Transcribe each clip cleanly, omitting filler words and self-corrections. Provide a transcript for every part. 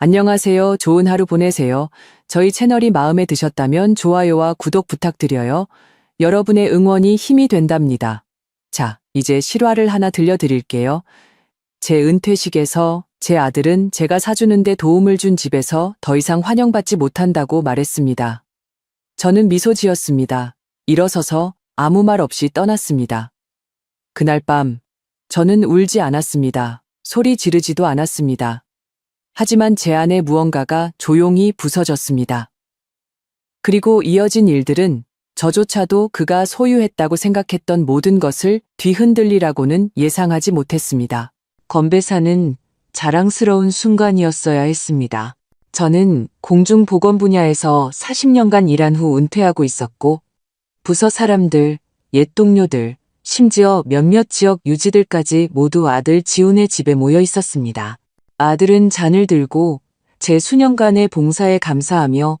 안녕하세요. 좋은 하루 보내세요. 저희 채널이 마음에 드셨다면 좋아요와 구독 부탁드려요. 여러분의 응원이 힘이 된답니다. 자, 이제 실화를 하나 들려드릴게요. 제 은퇴식에서 제 아들은 제가 사주는데 도움을 준 집에서 더 이상 환영받지 못한다고 말했습니다. 저는 미소 지었습니다. 일어서서 아무 말 없이 떠났습니다. 그날 밤, 저는 울지 않았습니다. 소리 지르지도 않았습니다. 하지만 제 안에 무언가가 조용히 부서졌습니다. 그리고 이어진 일들은 저조차도 그가 소유했다고 생각했던 모든 것을 뒤흔들리라고는 예상하지 못했습니다. 건배사는 자랑스러운 순간이었어야 했습니다. 저는 공중보건 분야에서 40년간 일한 후 은퇴하고 있었고, 부서 사람들, 옛 동료들, 심지어 몇몇 지역 유지들까지 모두 아들 지훈의 집에 모여 있었습니다. 아들은 잔을 들고 제 수년간의 봉사에 감사하며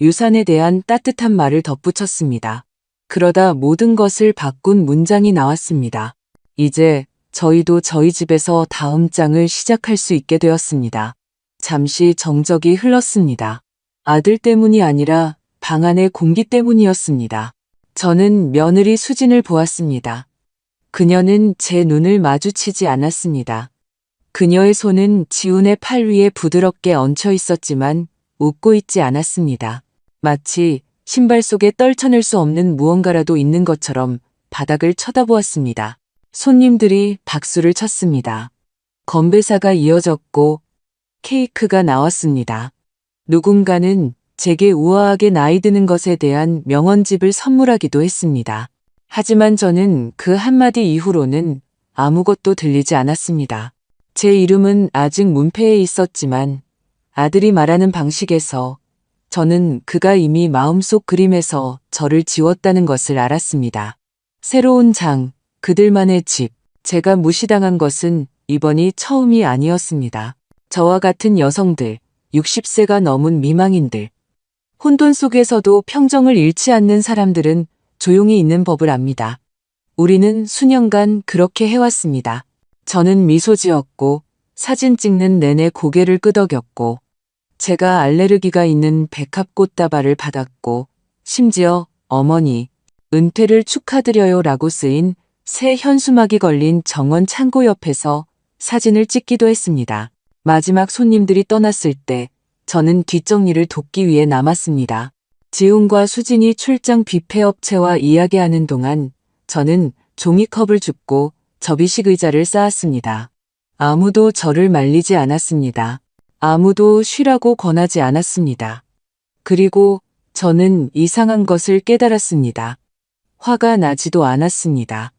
유산에 대한 따뜻한 말을 덧붙였습니다. 그러다 모든 것을 바꾼 문장이 나왔습니다. 이제 저희도 저희 집에서 다음 장을 시작할 수 있게 되었습니다. 잠시 정적이 흘렀습니다. 아들 때문이 아니라 방 안의 공기 때문이었습니다. 저는 며느리 수진을 보았습니다. 그녀는 제 눈을 마주치지 않았습니다. 그녀의 손은 지훈의 팔 위에 부드럽게 얹혀 있었지만 웃고 있지 않았습니다. 마치 신발 속에 떨쳐낼 수 없는 무언가라도 있는 것처럼 바닥을 쳐다보았습니다. 손님들이 박수를 쳤습니다. 건배사가 이어졌고 케이크가 나왔습니다. 누군가는 제게 우아하게 나이 드는 것에 대한 명언집을 선물하기도 했습니다. 하지만 저는 그 한마디 이후로는 아무것도 들리지 않았습니다. 제 이름은 아직 문패에 있었지만 아들이 말하는 방식에서 저는 그가 이미 마음속 그림에서 저를 지웠다는 것을 알았습니다. 새로운 장, 그들만의 집, 제가 무시당한 것은 이번이 처음이 아니었습니다. 저와 같은 여성들, 60세가 넘은 미망인들, 혼돈 속에서도 평정을 잃지 않는 사람들은 조용히 있는 법을 압니다. 우리는 수년간 그렇게 해왔습니다. 저는 미소 지었고 사진 찍는 내내 고개를 끄덕였고 제가 알레르기가 있는 백합 꽃다발을 받았고 심지어 어머니 은퇴를 축하드려요 라고 쓰인 새 현수막이 걸린 정원 창고 옆에서 사진을 찍기도 했습니다. 마지막 손님들이 떠났을 때 저는 뒷정리를 돕기 위해 남았습니다. 지훈과 수진이 출장 뷔페 업체와 이야기하는 동안 저는 종이컵을 줍고 접이식 의자를 쌓았습니다. 아무도 저를 말리지 않았습니다. 아무도 쉬라고 권하지 않았습니다. 그리고 저는 이상한 것을 깨달았습니다. 화가 나지도 않았습니다.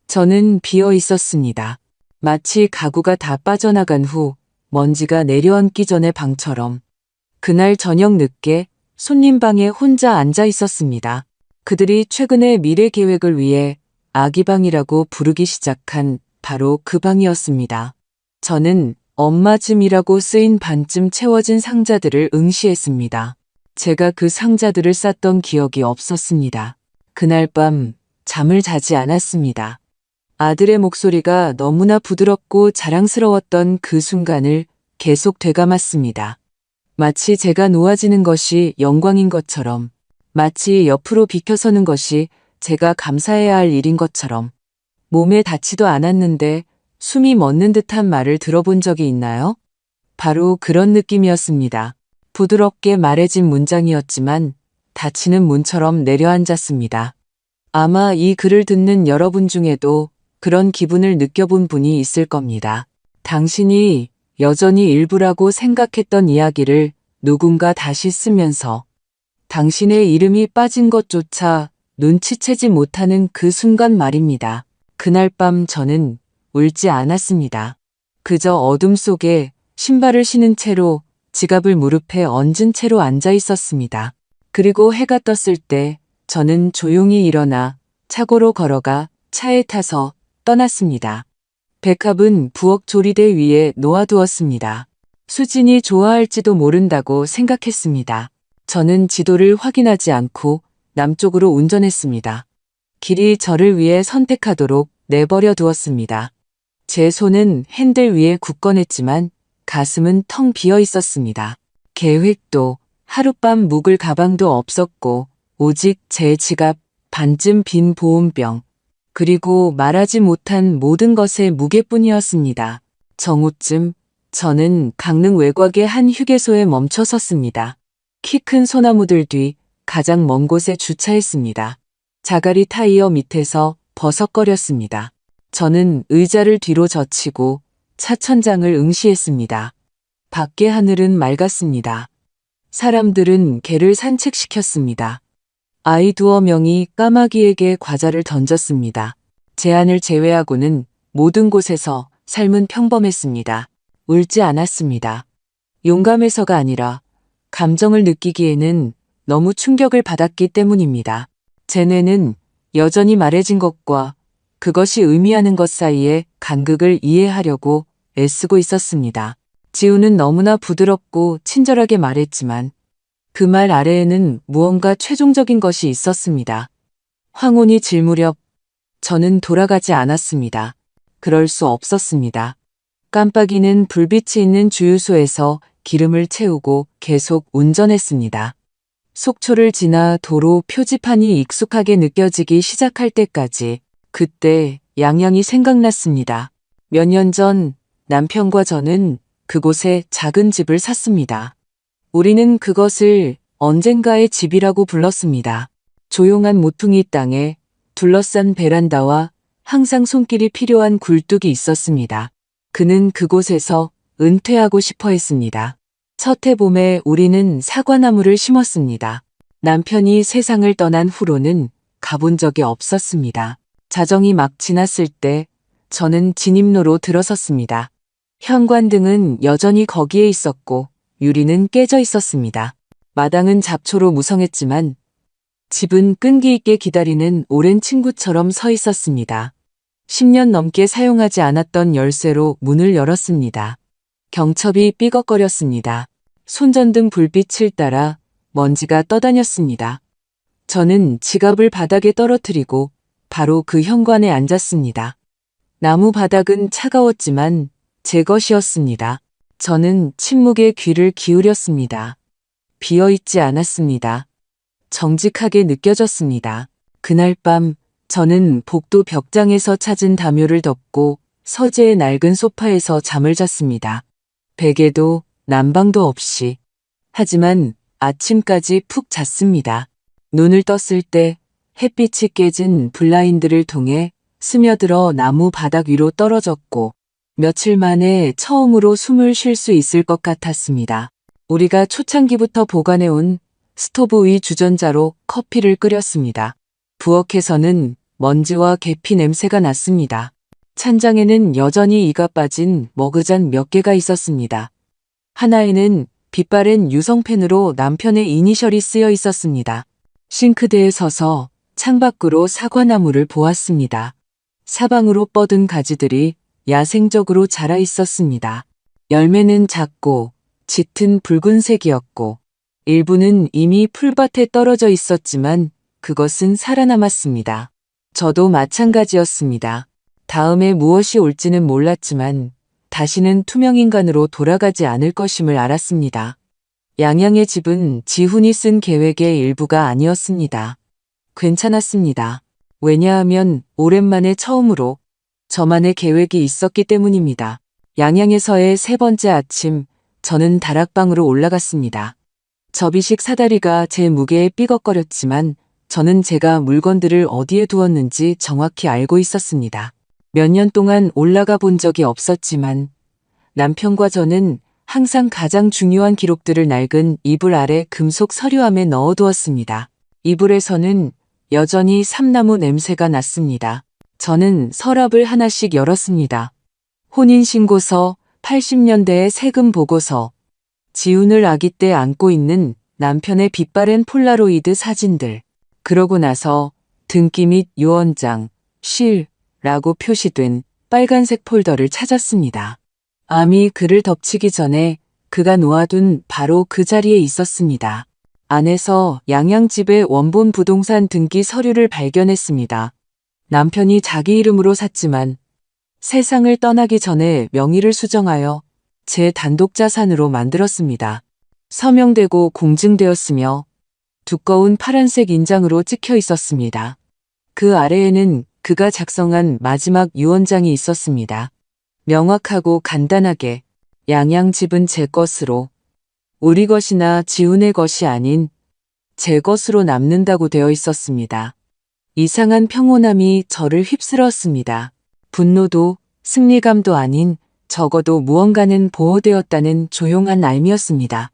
저는 비어 있었습니다. 마치 가구가 다 빠져나간 후 먼지가 내려앉기 전의 방처럼. 그날 저녁 늦게 손님 방에 혼자 앉아 있었습니다. 그들이 최근의 미래 계획을 위해 아기방이라고 부르기 시작한 바로 그 방이었습니다. 저는 엄마쯤이라고 쓰인 반쯤 채워진 상자들을 응시했습니다. 제가 그 상자들을 쌌던 기억이 없었습니다. 그날 밤 잠을 자지 않았습니다. 아들의 목소리가 너무나 부드럽고 자랑스러웠던 그 순간을 계속 되감았습니다. 마치 제가 놓아지는 것이 영광인 것처럼, 마치 옆으로 비켜서는 것이 제가 감사해야 할 일인 것처럼. 몸에 닿지도 않았는데 숨이 멎는 듯한 말을 들어본 적이 있나요? 바로 그런 느낌이었습니다. 부드럽게 말해진 문장이었지만 닫히는 문처럼 내려앉았습니다. 아마 이 글을 듣는 여러분 중에도 그런 기분을 느껴본 분이 있을 겁니다. 당신이 여전히 일부라고 생각했던 이야기를 누군가 다시 쓰면서 당신의 이름이 빠진 것조차 눈치채지 못하는 그 순간 말입니다. 그날 밤 저는 울지 않았습니다. 그저 어둠 속에 신발을 신은 채로 지갑을 무릎에 얹은 채로 앉아 있었습니다. 그리고 해가 떴을 때 저는 조용히 일어나 차고로 걸어가 차에 타서 떠났습니다. 백합은 부엌 조리대 위에 놓아두었습니다. 수진이 좋아할지도 모른다고 생각했습니다. 저는 지도를 확인하지 않고 남쪽으로 운전했습니다. 길이 저를 위해 선택하도록 내버려 두었습니다. 제 손은 핸들 위에 굳건했지만 가슴은 텅 비어 있었습니다. 계획도 하룻밤 묵을 가방도 없었고 오직 제 지갑, 반쯤 빈 보온병, 그리고 말하지 못한 모든 것의 무게뿐이었습니다. 정오쯤 저는 강릉 외곽의 한 휴게소에 멈춰 섰습니다. 키 큰 소나무들 뒤 가장 먼 곳에 주차했습니다. 자갈이 타이어 밑에서 버석거렸습니다. 저는 의자를 뒤로 젖히고 차 천장을 응시했습니다. 밖의 하늘은 맑았습니다. 사람들은 개를 산책시켰습니다. 아이 두어 명이 까마귀에게 과자를 던졌습니다. 제안을 제외하고는 모든 곳에서 삶은 평범했습니다. 울지 않았습니다. 용감해서가 아니라 감정을 느끼기에는 너무 충격을 받았기 때문입니다. 제 뇌는 여전히 말해진 것과 그것이 의미하는 것 사이의 간극을 이해하려고 애쓰고 있었습니다. 지우는 너무나 부드럽고 친절하게 말했지만 그 말 아래에는 무언가 최종적인 것이 있었습니다. 황혼이 질 무렵 저는 돌아가지 않았습니다. 그럴 수 없었습니다. 깜빡이는 불빛이 있는 주유소에서 기름을 채우고 계속 운전했습니다. 속초를 지나 도로 표지판이 익숙하게 느껴지기 시작할 때까지 그때 양양이 생각났습니다. 몇 년 전 남편과 저는 그곳에 작은 집을 샀습니다. 우리는 그것을 언젠가의 집이라고 불렀습니다. 조용한 모퉁이 땅에 둘러싼 베란다와 항상 손길이 필요한 굴뚝이 있었습니다. 그는 그곳에서 은퇴하고 싶어 했습니다. 첫 해봄에 우리는 사과나무를 심었습니다. 남편이 세상을 떠난 후로는 가본 적이 없었습니다. 자정이 막 지났을 때 저는 진입로로 들어섰습니다. 현관등은 여전히 거기에 있었고 유리는 깨져 있었습니다. 마당은 잡초로 무성했지만 집은 끈기 있게 기다리는 오랜 친구처럼 서 있었습니다. 10년 넘게 사용하지 않았던 열쇠로 문을 열었습니다. 경첩이 삐걱거렸습니다. 손전등 불빛을 따라 먼지가 떠다녔습니다. 저는 지갑을 바닥에 떨어뜨리고 바로 그 현관에 앉았습니다. 나무 바닥은 차가웠지만 제 것이었습니다. 저는 침묵에 귀를 기울였습니다. 비어있지 않았습니다. 정직하게 느껴졌습니다. 그날 밤 저는 복도 벽장에서 찾은 담요를 덮고 서재의 낡은 소파에서 잠을 잤습니다. 베개도 난방도 없이. 하지만 아침까지 푹 잤습니다. 눈을 떴을 때 햇빛이 깨진 블라인드를 통해 스며들어 나무 바닥 위로 떨어졌고 며칠 만에 처음으로 숨을 쉴 수 있을 것 같았습니다. 우리가 초창기부터 보관해온 스토브 위 주전자로 커피를 끓였습니다. 부엌에서는 먼지와 계피 냄새가 났습니다. 찬장에는 여전히 이가 빠진 머그잔 몇 개가 있었습니다. 하나에는 빛바랜 유성펜으로 남편의 이니셜이 쓰여 있었습니다. 싱크대에 서서 창밖으로 사과나무를 보았습니다. 사방으로 뻗은 가지들이 야생적으로 자라 있었습니다. 열매는 작고 짙은 붉은색이었고 일부는 이미 풀밭에 떨어져 있었지만 그것은 살아남았습니다. 저도 마찬가지였습니다. 다음에 무엇이 올지는 몰랐지만 다시는 투명인간으로 돌아가지 않을 것임을 알았습니다. 양양의 집은 지훈이 쓴 계획의 일부가 아니었습니다. 괜찮았습니다. 왜냐하면 오랜만에 처음으로 저만의 계획이 있었기 때문입니다. 양양에서의 세 번째 아침, 저는 다락방으로 올라갔습니다. 접이식 사다리가 제 무게에 삐걱거렸지만 저는 제가 물건들을 어디에 두었는지 정확히 알고 있었습니다. 몇 년 동안 올라가 본 적이 없었지만 남편과 저는 항상 가장 중요한 기록들을 낡은 이불 아래 금속 서류함에 넣어두었습니다. 이불에서는 여전히 삼나무 냄새가 났습니다. 저는 서랍을 하나씩 열었습니다. 혼인신고서, 80년대의 세금 보고서, 지훈을 아기 때 안고 있는 남편의 빛바랜 폴라로이드 사진들, 그러고 나서 등기 및 유언장, 쉴라고 표시된 빨간색 폴더를 찾았습니다. 암이 그를 덮치기 전에 그가 놓아둔 바로 그 자리에 있었습니다. 안에서 양양집의 원본 부동산 등기 서류를 발견했습니다. 남편이 자기 이름으로 샀지만 세상을 떠나기 전에 명의를 수정하여 제 단독 자산으로 만들었습니다. 서명되고 공증되었으며 두꺼운 파란색 인장으로 찍혀 있었습니다. 그 아래에는 그가 작성한 마지막 유언장이 있었습니다. 명확하고 간단하게 양양 집은 제 것으로 우리 것이나 지훈의 것이 아닌 제 것으로 남는다고 되어 있었습니다. 이상한 평온함이 저를 휩쓸었습니다. 분노도 승리감도 아닌 적어도 무언가는 보호되었다는 조용한 알미였습니다.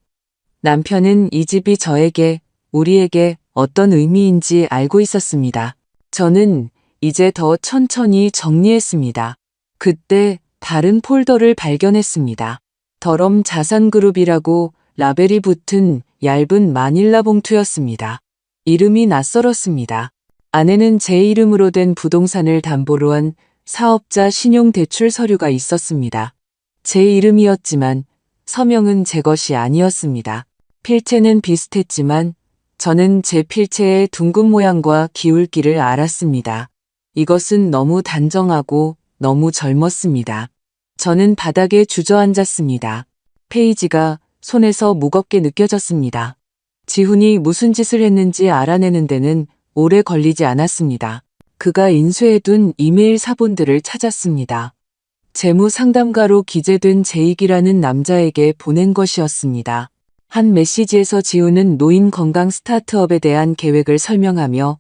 남편은 이 집이 저에게, 우리에게 어떤 의미인지 알고 있었습니다. 저는 이제 더 천천히 정리했습니다. 그때 다른 폴더를 발견했습니다. 더럼 자산그룹이라고 라벨이 붙은 얇은 마닐라 봉투였습니다. 이름이 낯설었습니다. 안에는 제 이름으로 된 부동산을 담보로 한 사업자 신용대출 서류가 있었습니다. 제 이름이었지만 서명은 제 것이 아니었습니다. 필체는 비슷했지만 저는 제 필체의 둥근 모양과 기울기를 알았습니다. 이것은 너무 단정하고 너무 젊었습니다. 저는 바닥에 주저앉았습니다. 페이지가 손에서 무겁게 느껴졌습니다. 지훈이 무슨 짓을 했는지 알아내는 데는 오래 걸리지 않았습니다. 그가 인쇄해둔 이메일 사본들을 찾았습니다. 재무 상담가로 기재된 제익이라는 남자에게 보낸 것이었습니다. 한 메시지에서 지훈은 노인 건강 스타트업에 대한 계획을 설명하며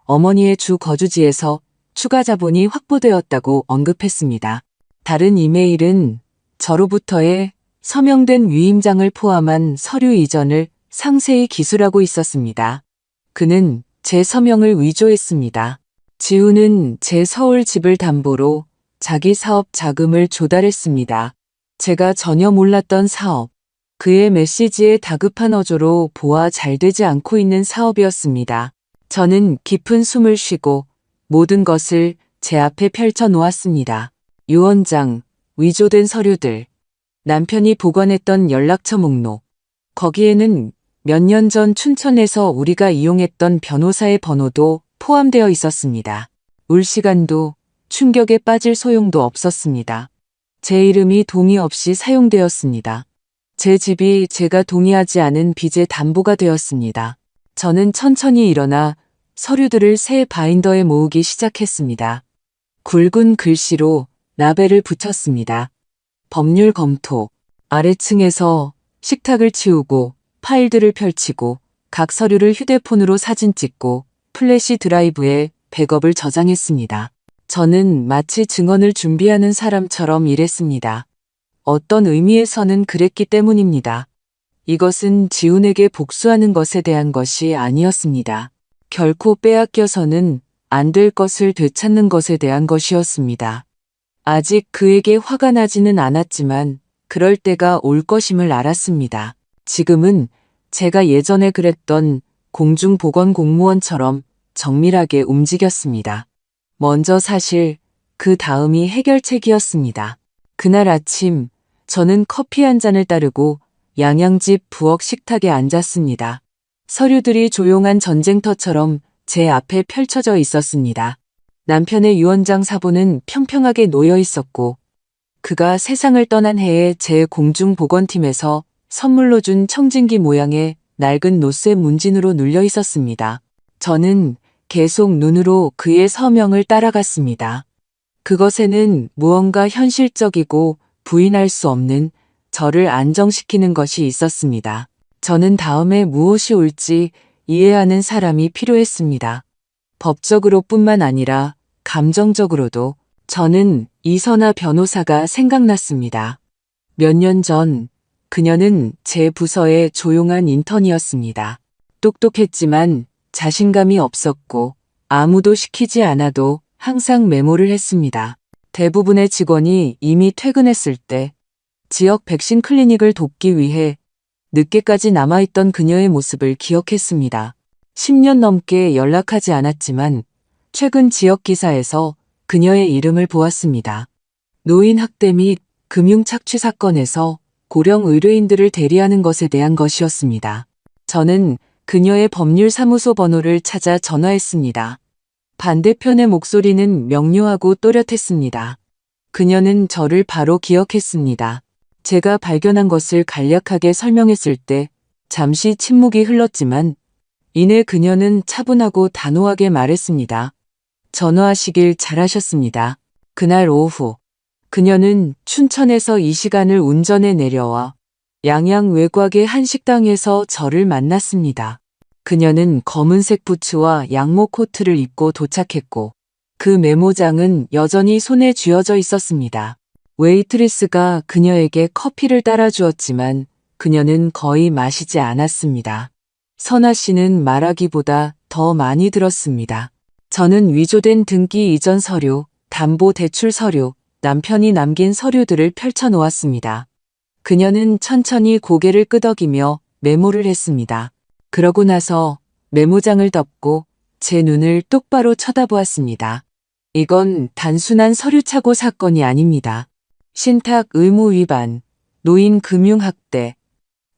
어머니의 주 거주지에서 추가 자본이 확보되었다고 언급했습니다. 다른 이메일은 저로부터의 서명된 위임장을 포함한 서류 이전을 상세히 기술하고 있었습니다. 그는 제 서명을 위조했습니다. 지훈은 제 서울 집을 담보로 자기 사업 자금을 조달했습니다. 제가 전혀 몰랐던 사업, 그의 메시지에 다급한 어조로 보아 잘 되지 않고 있는 사업이었습니다. 저는 깊은 숨을 쉬고 모든 것을 제 앞에 펼쳐 놓았습니다. 유언장, 위조된 서류들, 남편이 보관했던 연락처 목록, 거기에는 몇 년 전 춘천에서 우리가 이용했던 변호사의 번호도 포함되어 있었습니다. 울 시간도 충격에 빠질 소용도 없었습니다. 제 이름이 동의 없이 사용되었습니다. 제 집이 제가 동의하지 않은 빚의 담보가 되었습니다. 저는 천천히 일어나 서류들을 새 바인더에 모으기 시작했습니다. 굵은 글씨로 라벨을 붙였습니다. 법률 검토, 아래층에서 식탁을 치우고 파일들을 펼치고 각 서류를 휴대폰으로 사진 찍고 플래시 드라이브에 백업을 저장했습니다. 저는 마치 증언을 준비하는 사람처럼 일했습니다. 어떤 의미에서는 그랬기 때문입니다. 이것은 지훈에게 복수하는 것에 대한 것이 아니었습니다. 결코 빼앗겨서는 안 될 것을 되찾는 것에 대한 것이었습니다. 아직 그에게 화가 나지는 않았지만 그럴 때가 올 것임을 알았습니다. 지금은 제가 예전에 그랬던 공중보건 공무원처럼 정밀하게 움직였습니다. 먼저 사실 그 다음이 해결책이었습니다. 그날 아침 저는 커피 한 잔을 따르고 양양집 부엌 식탁에 앉았습니다. 서류들이 조용한 전쟁터처럼 제 앞에 펼쳐져 있었습니다. 남편의 유언장 사본은 평평하게 놓여 있었고 그가 세상을 떠난 해에 제 공중보건팀에서 선물로 준 청진기 모양의 낡은 노쇠 문진으로 눌려 있었습니다. 저는 계속 눈으로 그의 서명을 따라갔습니다. 그것에는 무언가 현실적이고 부인할 수 없는 저를 안정시키는 것이 있었습니다. 저는 다음에 무엇이 올지 이해하는 사람이 필요했습니다. 법적으로 뿐만 아니라 감정적으로도 저는 이선아 변호사가 생각났습니다. 몇 년 전 그녀는 제 부서의 조용한 인턴이었습니다. 똑똑했지만 자신감이 없었고 아무도 시키지 않아도 항상 메모를 했습니다. 대부분의 직원이 이미 퇴근했을 때 지역 백신 클리닉을 돕기 위해 늦게까지 남아있던 그녀의 모습을 기억했습니다. 10년 넘게 연락하지 않았지만 최근 지역 기사에서 그녀의 이름을 보았습니다. 노인 학대 및 금융 착취 사건에서 고령 의뢰인들을 대리하는 것에 대한 것이었습니다. 저는 그녀의 법률사무소 번호를 찾아 전화했습니다. 반대편의 목소리는 명료하고 또렷했습니다. 그녀는 저를 바로 기억했습니다. 제가 발견한 것을 간략하게 설명했을 때 잠시 침묵이 흘렀지만 이내 그녀는 차분하고 단호하게 말했습니다. 전화하시길 잘하셨습니다. 그날 오후 그녀는 춘천에서 이 시간을 운전해 내려와 양양 외곽의 한 식당에서 저를 만났습니다. 그녀는 검은색 부츠와 양모 코트를 입고 도착했고 그 메모장은 여전히 손에 쥐어져 있었습니다. 웨이트리스가 그녀에게 커피를 따라주었지만 그녀는 거의 마시지 않았습니다. 선아 씨는 말하기보다 더 많이 들었습니다. 저는 위조된 등기 이전 서류, 담보 대출 서류, 남편이 남긴 서류들을 펼쳐놓았습니다. 그녀는 천천히 고개를 끄덕이며 메모를 했습니다. 그러고 나서 메모장을 덮고 제 눈을 똑바로 쳐다보았습니다. 이건 단순한 서류착오 사건이 아닙니다. 신탁 의무 위반, 노인 금융학대,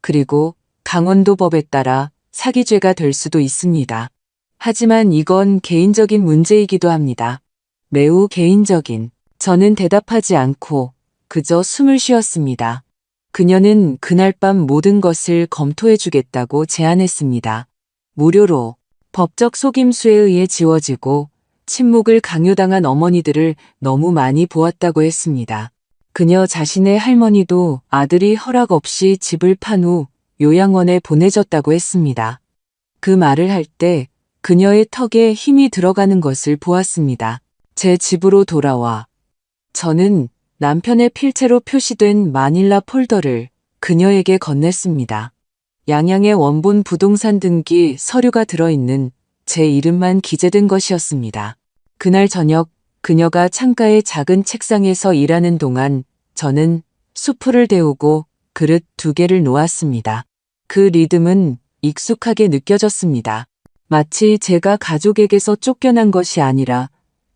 그리고 강원도법에 따라 사기죄가 될 수도 있습니다. 하지만 이건 개인적인 문제이기도 합니다. 매우 개인적인. 저는 대답하지 않고 그저 숨을 쉬었습니다. 그녀는 그날 밤 모든 것을 검토해주겠다고 제안했습니다. 무료로 법적 속임수에 의해 지워지고 침묵을 강요당한 어머니들을 너무 많이 보았다고 했습니다. 그녀 자신의 할머니도 아들이 허락 없이 집을 판 후 요양원에 보내졌다고 했습니다. 그 말을 할 때 그녀의 턱에 힘이 들어가는 것을 보았습니다. 제 집으로 돌아와 저는 남편의 필체로 표시된 마닐라 폴더를 그녀에게 건넸습니다. 양양의 원본 부동산 등기 서류가 들어있는 제 이름만 기재된 것이었습니다. 그날 저녁 그녀가 창가의 작은 책상에서 일하는 동안 저는 수프를 데우고 그릇 2개를 놓았습니다. 그 리듬은 익숙하게 느껴졌습니다. 마치 제가 가족에게서 쫓겨난 것이 아니라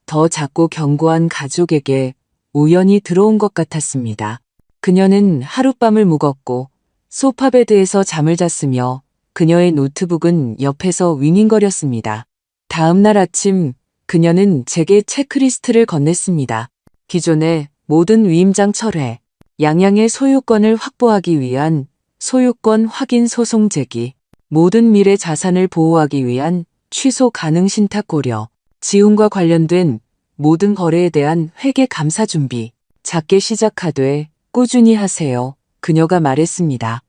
더 작고 견고한 가족에게 우연히 들어온 것 같았습니다. 그녀는 하룻밤을 묵었고 소파베드에서 잠을 잤으며 그녀의 노트북은 옆에서 윙윙거렸습니다. 다음 날 아침 그녀는 제게 체크리스트를 건넸습니다. 기존의 모든 위임장 철회, 양양의 소유권을 확보하기 위한 소유권 확인 소송 제기, 모든 미래 자산을 보호하기 위한 취소 가능 신탁 고려, 지훈과 관련된 모든 거래에 대한 회계 감사 준비, 작게 시작하되 꾸준히 하세요. 그녀가 말했습니다.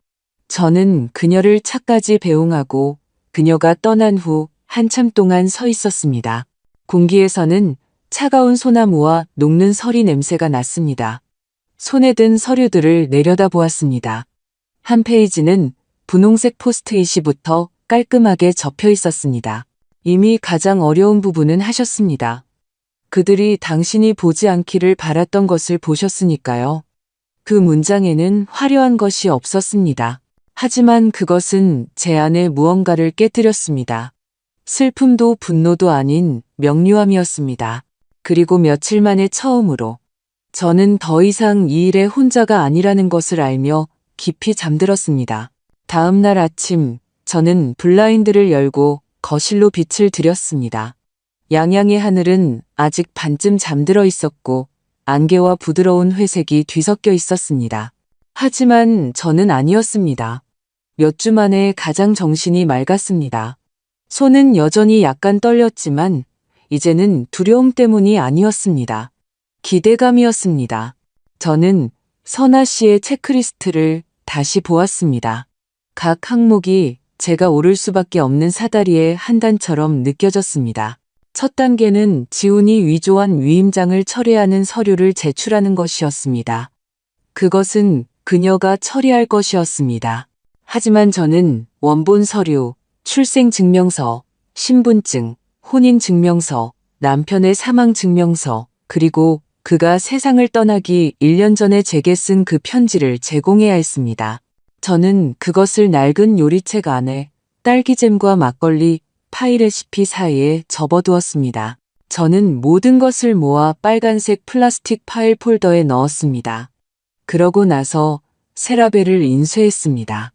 저는 그녀를 차까지 배웅하고 그녀가 떠난 후 한참 동안 서 있었습니다. 공기에서는 차가운 소나무와 녹는 서리 냄새가 났습니다. 손에 든 서류들을 내려다보았습니다. 한 페이지는 분홍색 포스트잇이부터 깔끔하게 접혀 있었습니다. 이미 가장 어려운 부분은 하셨습니다. 그들이 당신이 보지 않기를 바랐던 것을 보셨으니까요. 그 문장에는 화려한 것이 없었습니다. 하지만 그것은 제 안에 무언가를 깨뜨렸습니다. 슬픔도 분노도 아닌 명료함이었습니다. 그리고 며칠 만에 처음으로 저는 더 이상 이 일에 혼자가 아니라는 것을 알며 깊이 잠들었습니다. 다음 날 아침 저는 블라인드를 열고 거실로 빛을 들였습니다. 양양의 하늘은 아직 반쯤 잠들어 있었고 안개와 부드러운 회색이 뒤섞여 있었습니다. 하지만 저는 아니었습니다. 몇 주 만에 가장 정신이 맑았습니다. 손은 여전히 약간 떨렸지만 이제는 두려움 때문이 아니었습니다. 기대감이었습니다. 저는 선아 씨의 체크리스트를 다시 보았습니다. 각 항목이 제가 오를 수밖에 없는 사다리의 한 단처럼 느껴졌습니다. 첫 단계는 지훈이 위조한 위임장을 철회하는 서류를 제출하는 것이었습니다. 그것은 그녀가 처리할 것이었습니다. 하지만 저는 원본 서류, 출생증명서, 신분증, 혼인증명서, 남편의 사망증명서, 그리고 그가 세상을 떠나기 1년 전에 제게 쓴 그 편지를 제공해야 했습니다. 저는 그것을 낡은 요리책 안에 딸기잼과 막걸리, 파이 레시피 사이에 접어두었습니다. 저는 모든 것을 모아 빨간색 플라스틱 파일 폴더에 넣었습니다. 그러고 나서 세라벨을 인쇄했습니다.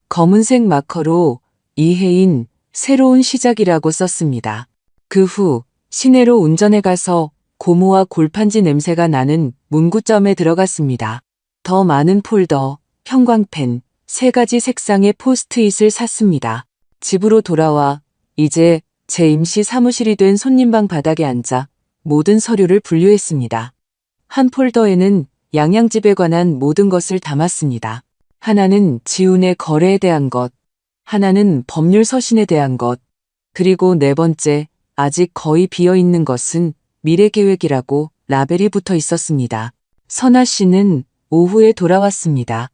검은색 마커로 이혜인 새로운 시작이라고 썼습니다. 그 후 시내로 운전해 가서 고무와 골판지 냄새가 나는 문구점에 들어갔습니다. 더 많은 폴더, 형광펜, 3가지 색상의 포스트잇을 샀습니다. 집으로 돌아와 이제 제 임시 사무실이 된 손님방 바닥에 앉아 모든 서류를 분류했습니다. 한 폴더에는 양양집에 관한 모든 것을 담았습니다. 하나는 지훈의 거래에 대한 것, 하나는 법률 서신에 대한 것, 그리고 4번째, 아직 거의 비어있는 것은 미래계획이라고 라벨이 붙어 있었습니다. 선아 씨는 오후에 돌아왔습니다.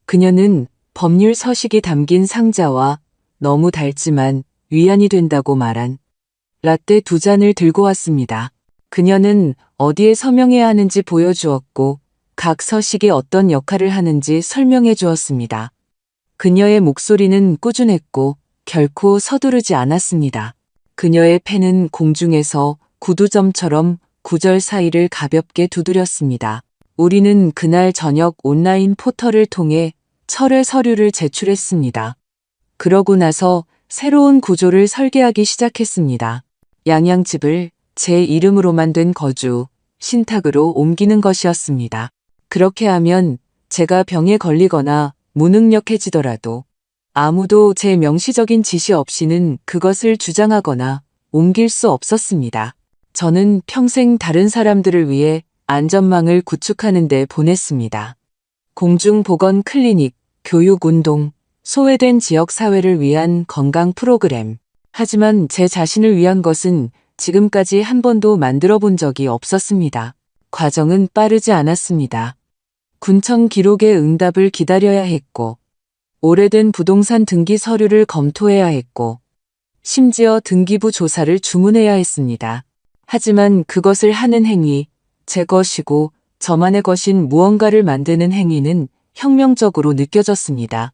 그녀는 법률 서식이 담긴 상자와 너무 달지만 위안이 된다고 말한 라떼 2잔을 들고 왔습니다. 그녀는 어디에 서명해야 하는지 보여주었고 각 서식이 어떤 역할을 하는지 설명해 주었습니다. 그녀의 목소리는 꾸준했고 결코 서두르지 않았습니다. 그녀의 펜은 공중에서 구두점처럼 구절 사이를 가볍게 두드렸습니다. 우리는 그날 저녁 온라인 포털을 통해 철회 서류를 제출했습니다. 그러고 나서 새로운 구조를 설계하기 시작했습니다. 양양집을 제 이름으로만 된 거주, 신탁으로 옮기는 것이었습니다. 그렇게 하면 제가 병에 걸리거나 무능력해지더라도 아무도 제 명시적인 지시 없이는 그것을 주장하거나 옮길 수 없었습니다. 저는 평생 다른 사람들을 위해 안전망을 구축하는 데 보냈습니다. 공중보건 클리닉, 교육운동, 소외된 지역사회를 위한 건강 프로그램. 하지만 제 자신을 위한 것은 지금까지 한 번도 만들어 본 적이 없었습니다. 과정은 빠르지 않았습니다. 군청 기록의 응답을 기다려야 했고, 오래된 부동산 등기 서류를 검토해야 했고, 심지어 등기부 조사를 주문해야 했습니다. 하지만 그것을 하는 행위, 제 것이고 저만의 것인 무언가를 만드는 행위는 혁명적으로 느껴졌습니다.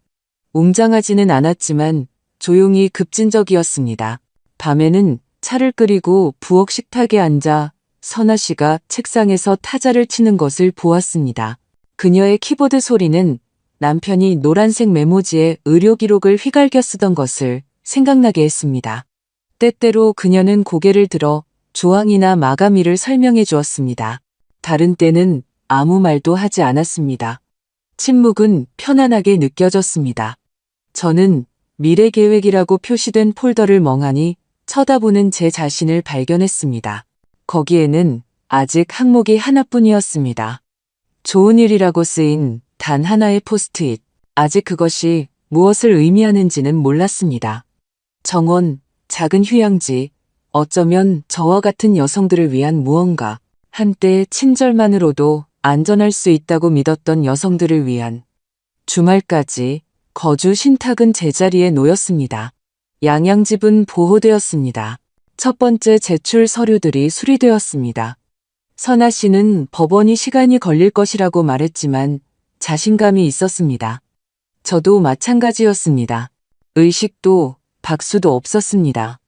웅장하지는 않았지만 조용히 급진적이었습니다. 밤에는 차를 끓이고 부엌 식탁에 앉아 선아 씨가 책상에서 타자를 치는 것을 보았습니다. 그녀의 키보드 소리는 남편이 노란색 메모지에 의료 기록을 휘갈겨 쓰던 것을 생각나게 했습니다. 때때로 그녀는 고개를 들어 조항이나 마감일을 설명해 주었습니다. 다른 때는 아무 말도 하지 않았습니다. 침묵은 편안하게 느껴졌습니다. 저는 미래 계획이라고 표시된 폴더를 멍하니 쳐다보는 제 자신을 발견했습니다. 거기에는 아직 항목이 하나뿐이었습니다. 좋은 일이라고 쓰인 단 하나의 포스트잇. 아직 그것이 무엇을 의미하는지는 몰랐습니다. 정원, 작은 휴양지, 어쩌면 저와 같은 여성들을 위한 무언가, 한때 친절만으로도 안전할 수 있다고 믿었던 여성들을 위한 주말까지 거주 신탁은 제자리에 놓였습니다. 양양집은 보호되었습니다. 첫 번째 제출 서류들이 수리되었습니다. 선아 씨는 법원이 시간이 걸릴 것이라고 말했지만 자신감이 있었습니다. 저도 마찬가지였습니다. 의식도 박수도 없었습니다.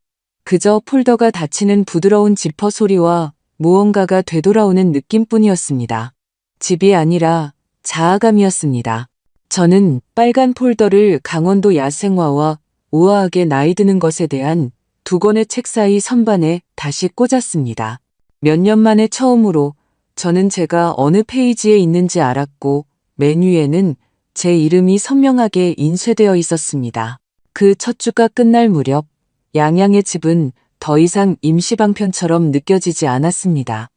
그저 폴더가 닫히는 부드러운 지퍼 소리와 무언가가 되돌아오는 느낌뿐이었습니다. 집이 아니라 자아감이었습니다. 저는 빨간 폴더를 강원도 야생화와 우아하게 나이 드는 것에 대한 2권의 책 사이 선반에 다시 꽂았습니다. 몇 년 만에 처음으로 저는 제가 어느 페이지에 있는지 알았고 맨 위에는 제 이름이 선명하게 인쇄되어 있었습니다. 그 첫 주가 끝날 무렵 양양의 집은 더 이상 임시방편처럼 느껴지지 않았습니다.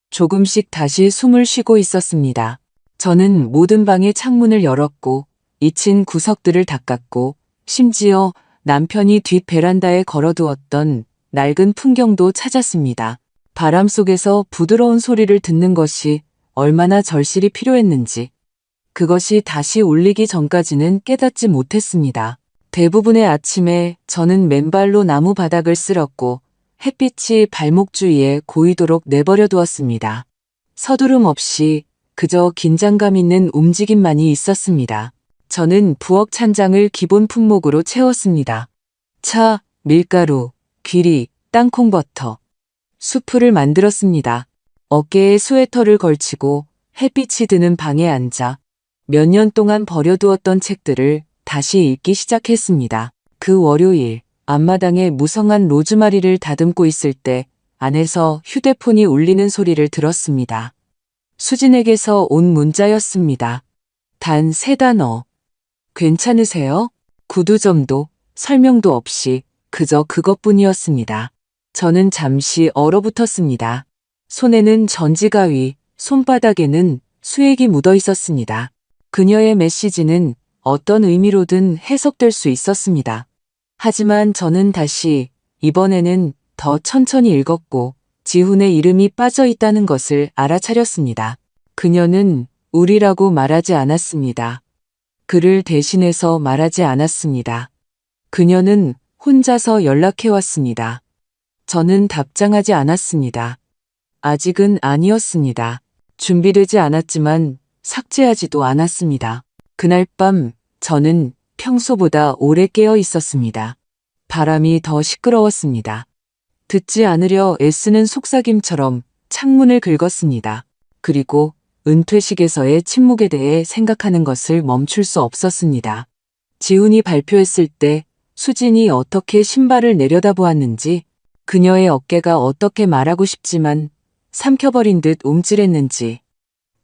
조금씩 다시 숨을 쉬고 있었습니다. 저는 모든 방의 창문을 열었고 2층 구석들을 닦았고 심지어 남편이 뒷 베란다에 걸어두었던 낡은 풍경도 찾았습니다. 바람 속에서 부드러운 소리를 듣는 것이 얼마나 절실히 필요했는지 그것이 다시 울리기 전까지는 깨닫지 못했습니다. 대부분의 아침에 저는 맨발로 나무 바닥을 쓸었고 햇빛이 발목 주위에 고이도록 내버려 두었습니다. 서두름 없이 그저 긴장감 있는 움직임만이 있었습니다. 저는 부엌 찬장을 기본 품목으로 채웠습니다. 차, 밀가루, 귀리, 땅콩버터, 수프를 만들었습니다. 어깨에 스웨터를 걸치고 햇빛이 드는 방에 앉아 몇 년 동안 버려두었던 책들을 다시 읽기 시작했습니다. 그 월요일 앞마당에 무성한 로즈마리를 다듬고 있을 때 안에서 휴대폰이 울리는 소리를 들었습니다. 수진에게서 온 문자였습니다. 단 3단어. 괜찮으세요? 구두점도 설명도 없이 그저 그것뿐이었습니다. 저는 잠시 얼어붙었습니다. 손에는 전지가위, 손바닥에는 수액이 묻어 있었습니다. 그녀의 메시지는 어떤 의미로든 해석될 수 있었습니다. 하지만 저는 다시 이번에는 더 천천히 읽었고 지훈의 이름이 빠져 있다는 것을 알아차렸습니다. 그녀는 우리라고 말하지 않았습니다. 그를 대신해서 말하지 않았습니다. 그녀는 혼자서 연락해왔습니다. 저는 답장하지 않았습니다. 아직은 아니었습니다. 준비되지 않았지만 삭제하지도 않았습니다. 그날 밤 저는 평소보다 오래 깨어 있었습니다. 바람이 더 시끄러웠습니다. 듣지 않으려 애쓰는 속삭임처럼 창문을 긁었습니다. 그리고 은퇴식에서의 침묵에 대해 생각하는 것을 멈출 수 없었습니다. 지훈이 발표했을 때 수진이 어떻게 신발을 내려다보았는지, 그녀의 어깨가 어떻게 말하고 싶지만 삼켜버린 듯 움찔했는지,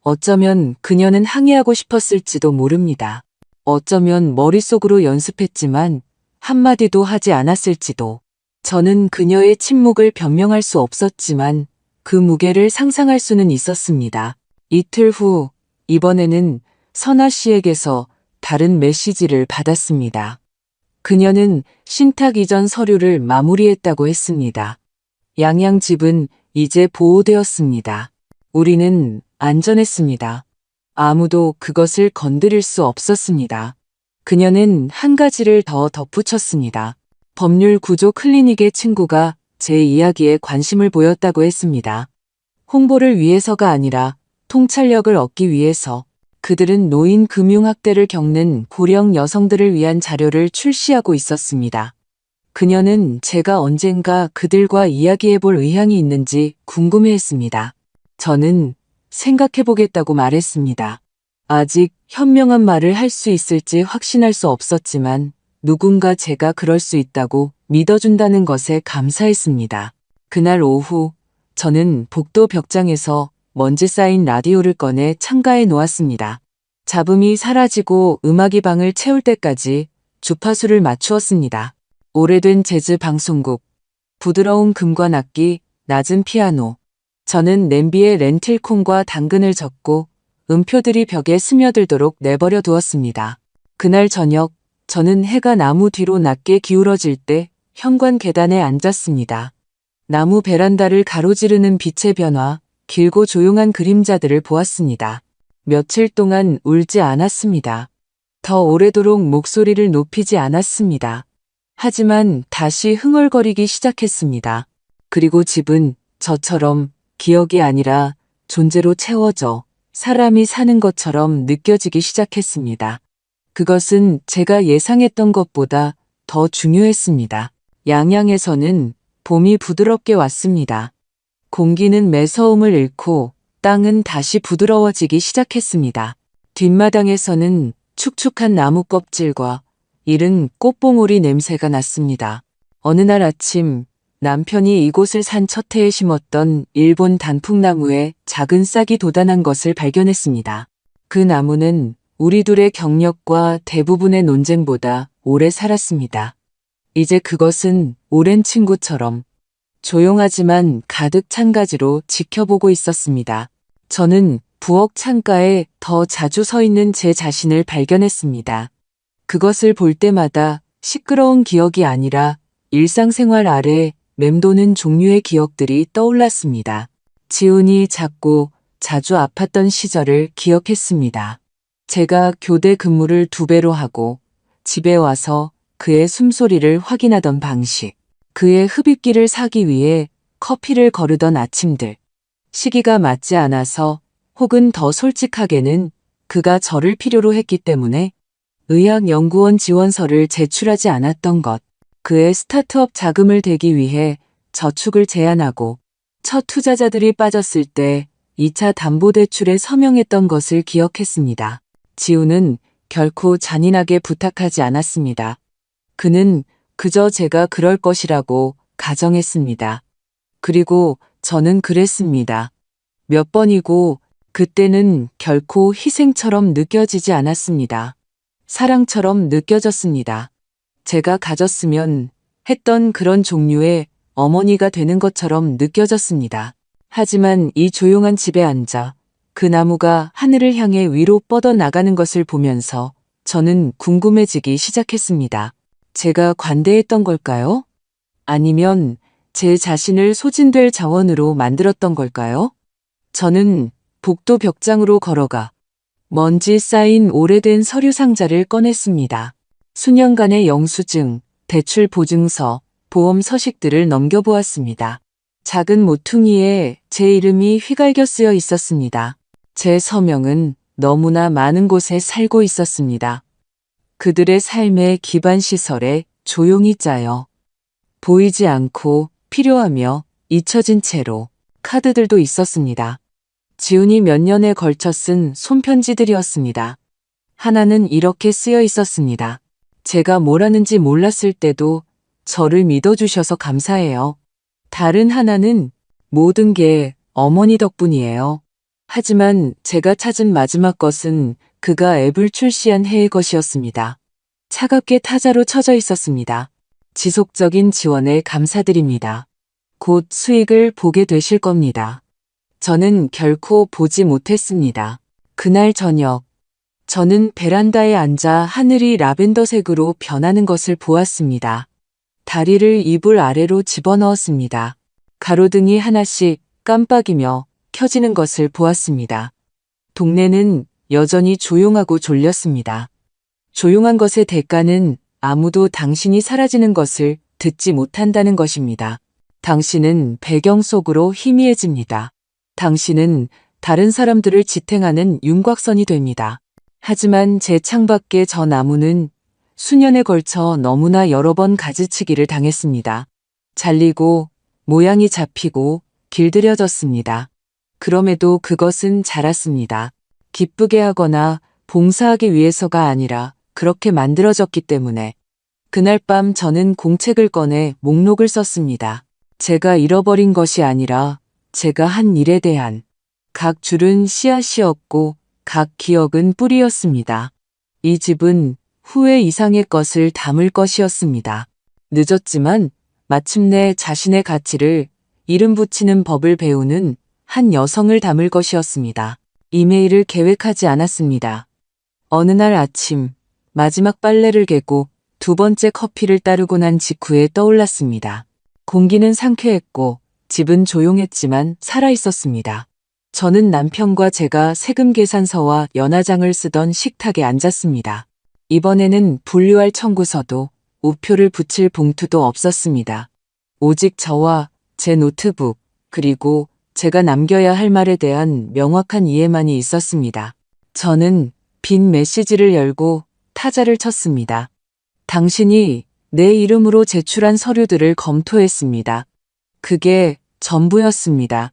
어쩌면 그녀는 항의하고 싶었을지도 모릅니다. 어쩌면 머릿속으로 연습했지만 한마디도 하지 않았을지도. 저는 그녀의 침묵을 변명할 수 없었지만 그 무게를 상상할 수는 있었습니다. 이틀 후, 이번에는 선아 씨에게서 다른 메시지를 받았습니다. 그녀는 신탁 이전 서류를 마무리했다고 했습니다. 양양 집은 이제 보호되었습니다. 우리는 안전했습니다. 아무도 그것을 건드릴 수 없었습니다. 그녀는 한 가지를 더 덧붙였습니다. 법률 구조 클리닉의 친구가 제 이야기에 관심을 보였다고 했습니다. 홍보를 위해서가 아니라 통찰력을 얻기 위해서. 그들은 노인 금융학대를 겪는 고령 여성들을 위한 자료를 출시하고 있었습니다. 그녀는 제가 언젠가 그들과 이야기해볼 의향이 있는지 궁금해했습니다. 저는 생각해보겠다고 말했습니다. 아직 현명한 말을 할 수 있을지 확신할 수 없었지만 누군가 제가 그럴 수 있다고 믿어준다는 것에 감사했습니다. 그날 오후 저는 복도 벽장에서 먼지 쌓인 라디오를 꺼내 창가에 놓았습니다. 잡음이 사라지고 음악이 방을 채울 때까지 주파수를 맞추었습니다. 오래된 재즈 방송국, 부드러운 금관 악기, 낮은 피아노. 저는 냄비에 렌틸콩과 당근을 젓고 음표들이 벽에 스며들도록 내버려 두었습니다. 그날 저녁 저는 해가 나무 뒤로 낮게 기울어질 때 현관 계단에 앉았습니다. 나무 베란다를 가로지르는 빛의 변화, 길고 조용한 그림자들을 보았습니다. 며칠 동안 울지 않았습니다. 더 오래도록 목소리를 높이지 않았습니다. 하지만 다시 흥얼거리기 시작했습니다. 그리고 집은 저처럼 기억이 아니라 존재로 채워져 사람이 사는 것처럼 느껴지기 시작했습니다. 그것은 제가 예상했던 것보다 더 중요했습니다. 양양에서는 봄이 부드럽게 왔습니다. 공기는 매서움을 잃고 땅은 다시 부드러워지기 시작했습니다. 뒷마당에서는 축축한 나무 껍질과 이른 꽃봉오리 냄새가 났습니다. 어느 날 아침 남편이 이곳을 산 첫 해에 심었던 일본 단풍나무에 작은 싹이 돋아난 것을 발견했습니다. 그 나무는 우리 둘의 경력과 대부분의 논쟁보다 오래 살았습니다. 이제 그것은 오랜 친구처럼 조용하지만 가득 찬 가지로 지켜보고 있었습니다. 저는 부엌 창가에 더 자주 서 있는 제 자신을 발견했습니다. 그것을 볼 때마다 시끄러운 기억이 아니라 일상생활 아래 맴도는 종류의 기억들이 떠올랐습니다. 지훈이 작고 자주 아팠던 시절을 기억했습니다. 제가 교대 근무를 2배로 하고 집에 와서 그의 숨소리를 확인하던 방식, 그의 흡입기를 사기 위해 커피를 거르던 아침들, 시기가 맞지 않아서 혹은 더 솔직하게는 그가 저를 필요로 했기 때문에 의학연구원 지원서를 제출하지 않았던 것, 그의 스타트업 자금을 대기 위해 저축을 제한하고 첫 투자자들이 빠졌을 때 2차 담보대출에 서명했던 것을 기억했습니다. 지훈은 결코 잔인하게 부탁하지 않았습니다. 그는 그저 제가 그럴 것이라고 가정했습니다. 그리고 저는 그랬습니다. 몇 번이고 그때는 결코 희생처럼 느껴지지 않았습니다. 사랑처럼 느껴졌습니다. 제가 가졌으면 했던 그런 종류의 어머니가 되는 것처럼 느껴졌습니다. 하지만 이 조용한 집에 앉아 그 나무가 하늘을 향해 위로 뻗어 나가는 것을 보면서 저는 궁금해지기 시작했습니다. 제가 관대했던 걸까요? 아니면 제 자신을 소진될 자원으로 만들었던 걸까요? 저는 복도 벽장으로 걸어가 먼지 쌓인 오래된 서류 상자를 꺼냈습니다. 수년간의 영수증, 대출 보증서, 보험 서식들을 넘겨보았습니다. 작은 모퉁이에 제 이름이 휘갈겨 쓰여 있었습니다. 제 서명은 너무나 많은 곳에 살고 있었습니다. 그들의 삶의 기반 시설에 조용히 짜여 보이지 않고 필요하며 잊혀진 채로 카드들도 있었습니다. 지훈이 몇 년에 걸쳐 쓴 손편지들이었습니다. 하나는 이렇게 쓰여 있었습니다. 제가 뭘 하는지 몰랐을 때도 저를 믿어주셔서 감사해요. 다른 하나는 모든 게 어머니 덕분이에요. 하지만 제가 찾은 마지막 것은 그가 앱을 출시한 해의 것이었습니다. 차갑게 타자로 쳐져 있었습니다. 지속적인 지원에 감사드립니다. 곧 수익을 보게 되실 겁니다. 저는 결코 보지 못했습니다. 그날 저녁, 저는 베란다에 앉아 하늘이 라벤더색으로 변하는 것을 보았습니다. 다리를 이불 아래로 집어넣었습니다. 가로등이 하나씩 깜빡이며 켜지는 것을 보았습니다. 동네는 여전히 조용하고 졸렸습니다. 조용한 것의 대가는 아무도 당신이 사라지는 것을 듣지 못한다는 것입니다. 당신은 배경 속으로 희미해집니다. 당신은 다른 사람들을 지탱하는 윤곽선이 됩니다. 하지만 제 창밖에 저 나무는 수년에 걸쳐 너무나 여러 번 가지치기를 당했습니다. 잘리고 모양이 잡히고 길들여졌습니다. 그럼에도 그것은 자랐습니다. 기쁘게 하거나 봉사하기 위해서가 아니라 그렇게 만들어졌기 때문에 그날 밤 저는 공책을 꺼내 목록을 썼습니다. 제가 잃어버린 것이 아니라 제가 한 일에 대한 각 줄은 씨앗이었고 각 기억은 뿌리였습니다. 이 집은 후회 이상의 것을 담을 것이었습니다. 늦었지만 마침내 자신의 가치를 이름 붙이는 법을 배우는 한 여성을 담을 것이었습니다. 이메일을 계획하지 않았습니다. 어느 날 아침 마지막 빨래를 개고 두 번째 커피를 따르고 난 직후에 떠올랐습니다. 공기는 상쾌했고 집은 조용했지만 살아있었습니다. 저는 남편과 제가 세금 계산서와 연하장을 쓰던 식탁에 앉았습니다. 이번에는 분류할 청구서도 우표를 붙일 봉투도 없었습니다. 오직 저와 제 노트북 그리고 제가 남겨야 할 말에 대한 명확한 이해만이 있었습니다. 저는 빈 메시지를 열고 타자를 쳤습니다. 당신이 내 이름으로 제출한 서류들을 검토했습니다. 그게 전부였습니다.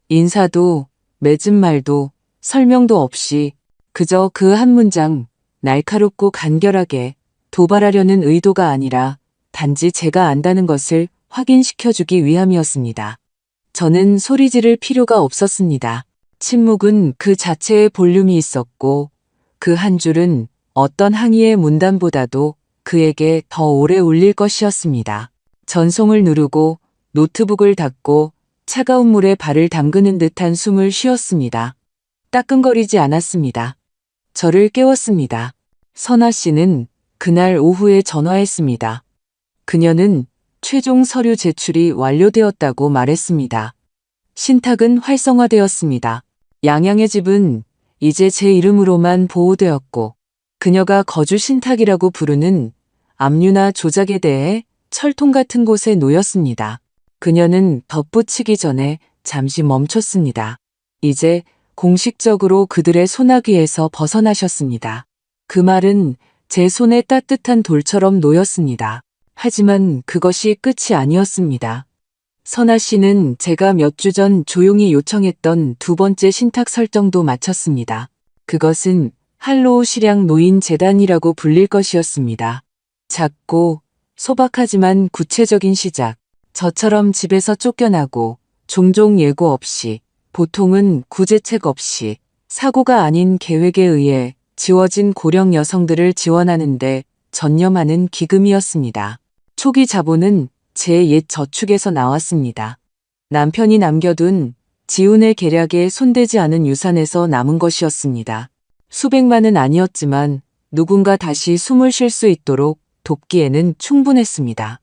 인사도 맺은 말도 설명도 없이 그저 그 한 문장 날카롭고 간결하게 도발하려는 의도가 아니라 단지 제가 안다는 것을 확인시켜주기 위함이었습니다. 저는 소리 지를 필요가 없었습니다. 침묵은 그 자체의 볼륨이 있었고 그 한 줄은 어떤 항의의 문단보다도 그에게 더 오래 울릴 것이었습니다. 전송을 누르고 노트북을 닫고 차가운 물에 발을 담그는 듯한 숨을 쉬었습니다. 따끔거리지 않았습니다. 저를 깨웠습니다. 선아 씨는 그날 오후에 전화했습니다. 그녀는 최종 서류 제출이 완료되었다고 말했습니다. 신탁은 활성화되었습니다. 양양의 집은 이제 제 이름으로만 보호되었고 그녀가 거주 신탁이라고 부르는 압류나 조작에 대해 철통 같은 곳에 놓였습니다. 그녀는 덧붙이기 전에 잠시 멈췄습니다. 이제 공식적으로 그들의 소나기에서 벗어나셨습니다. 그 말은 제 손에 따뜻한 돌처럼 놓였습니다. 하지만 그것이 끝이 아니었습니다. 선아 씨는 제가 몇 주 전 조용히 요청했던 두 번째 신탁 설정도 마쳤습니다. 그것은 할로우 실향 노인 재단이라고 불릴 것이었습니다. 작고 소박하지만 구체적인 시작. 저처럼 집에서 쫓겨나고 종종 예고 없이 보통은 구제책 없이 사고가 아닌 계획에 의해 지워진 고령 여성들을 지원하는데 전념하는 기금이었습니다. 초기 자본은 제 옛 저축에서 나왔습니다. 남편이 남겨둔 지훈의 계략에 손대지 않은 유산에서 남은 것이었습니다. 수백만은 아니었지만 누군가 다시 숨을 쉴 수 있도록 돕기에는 충분했습니다.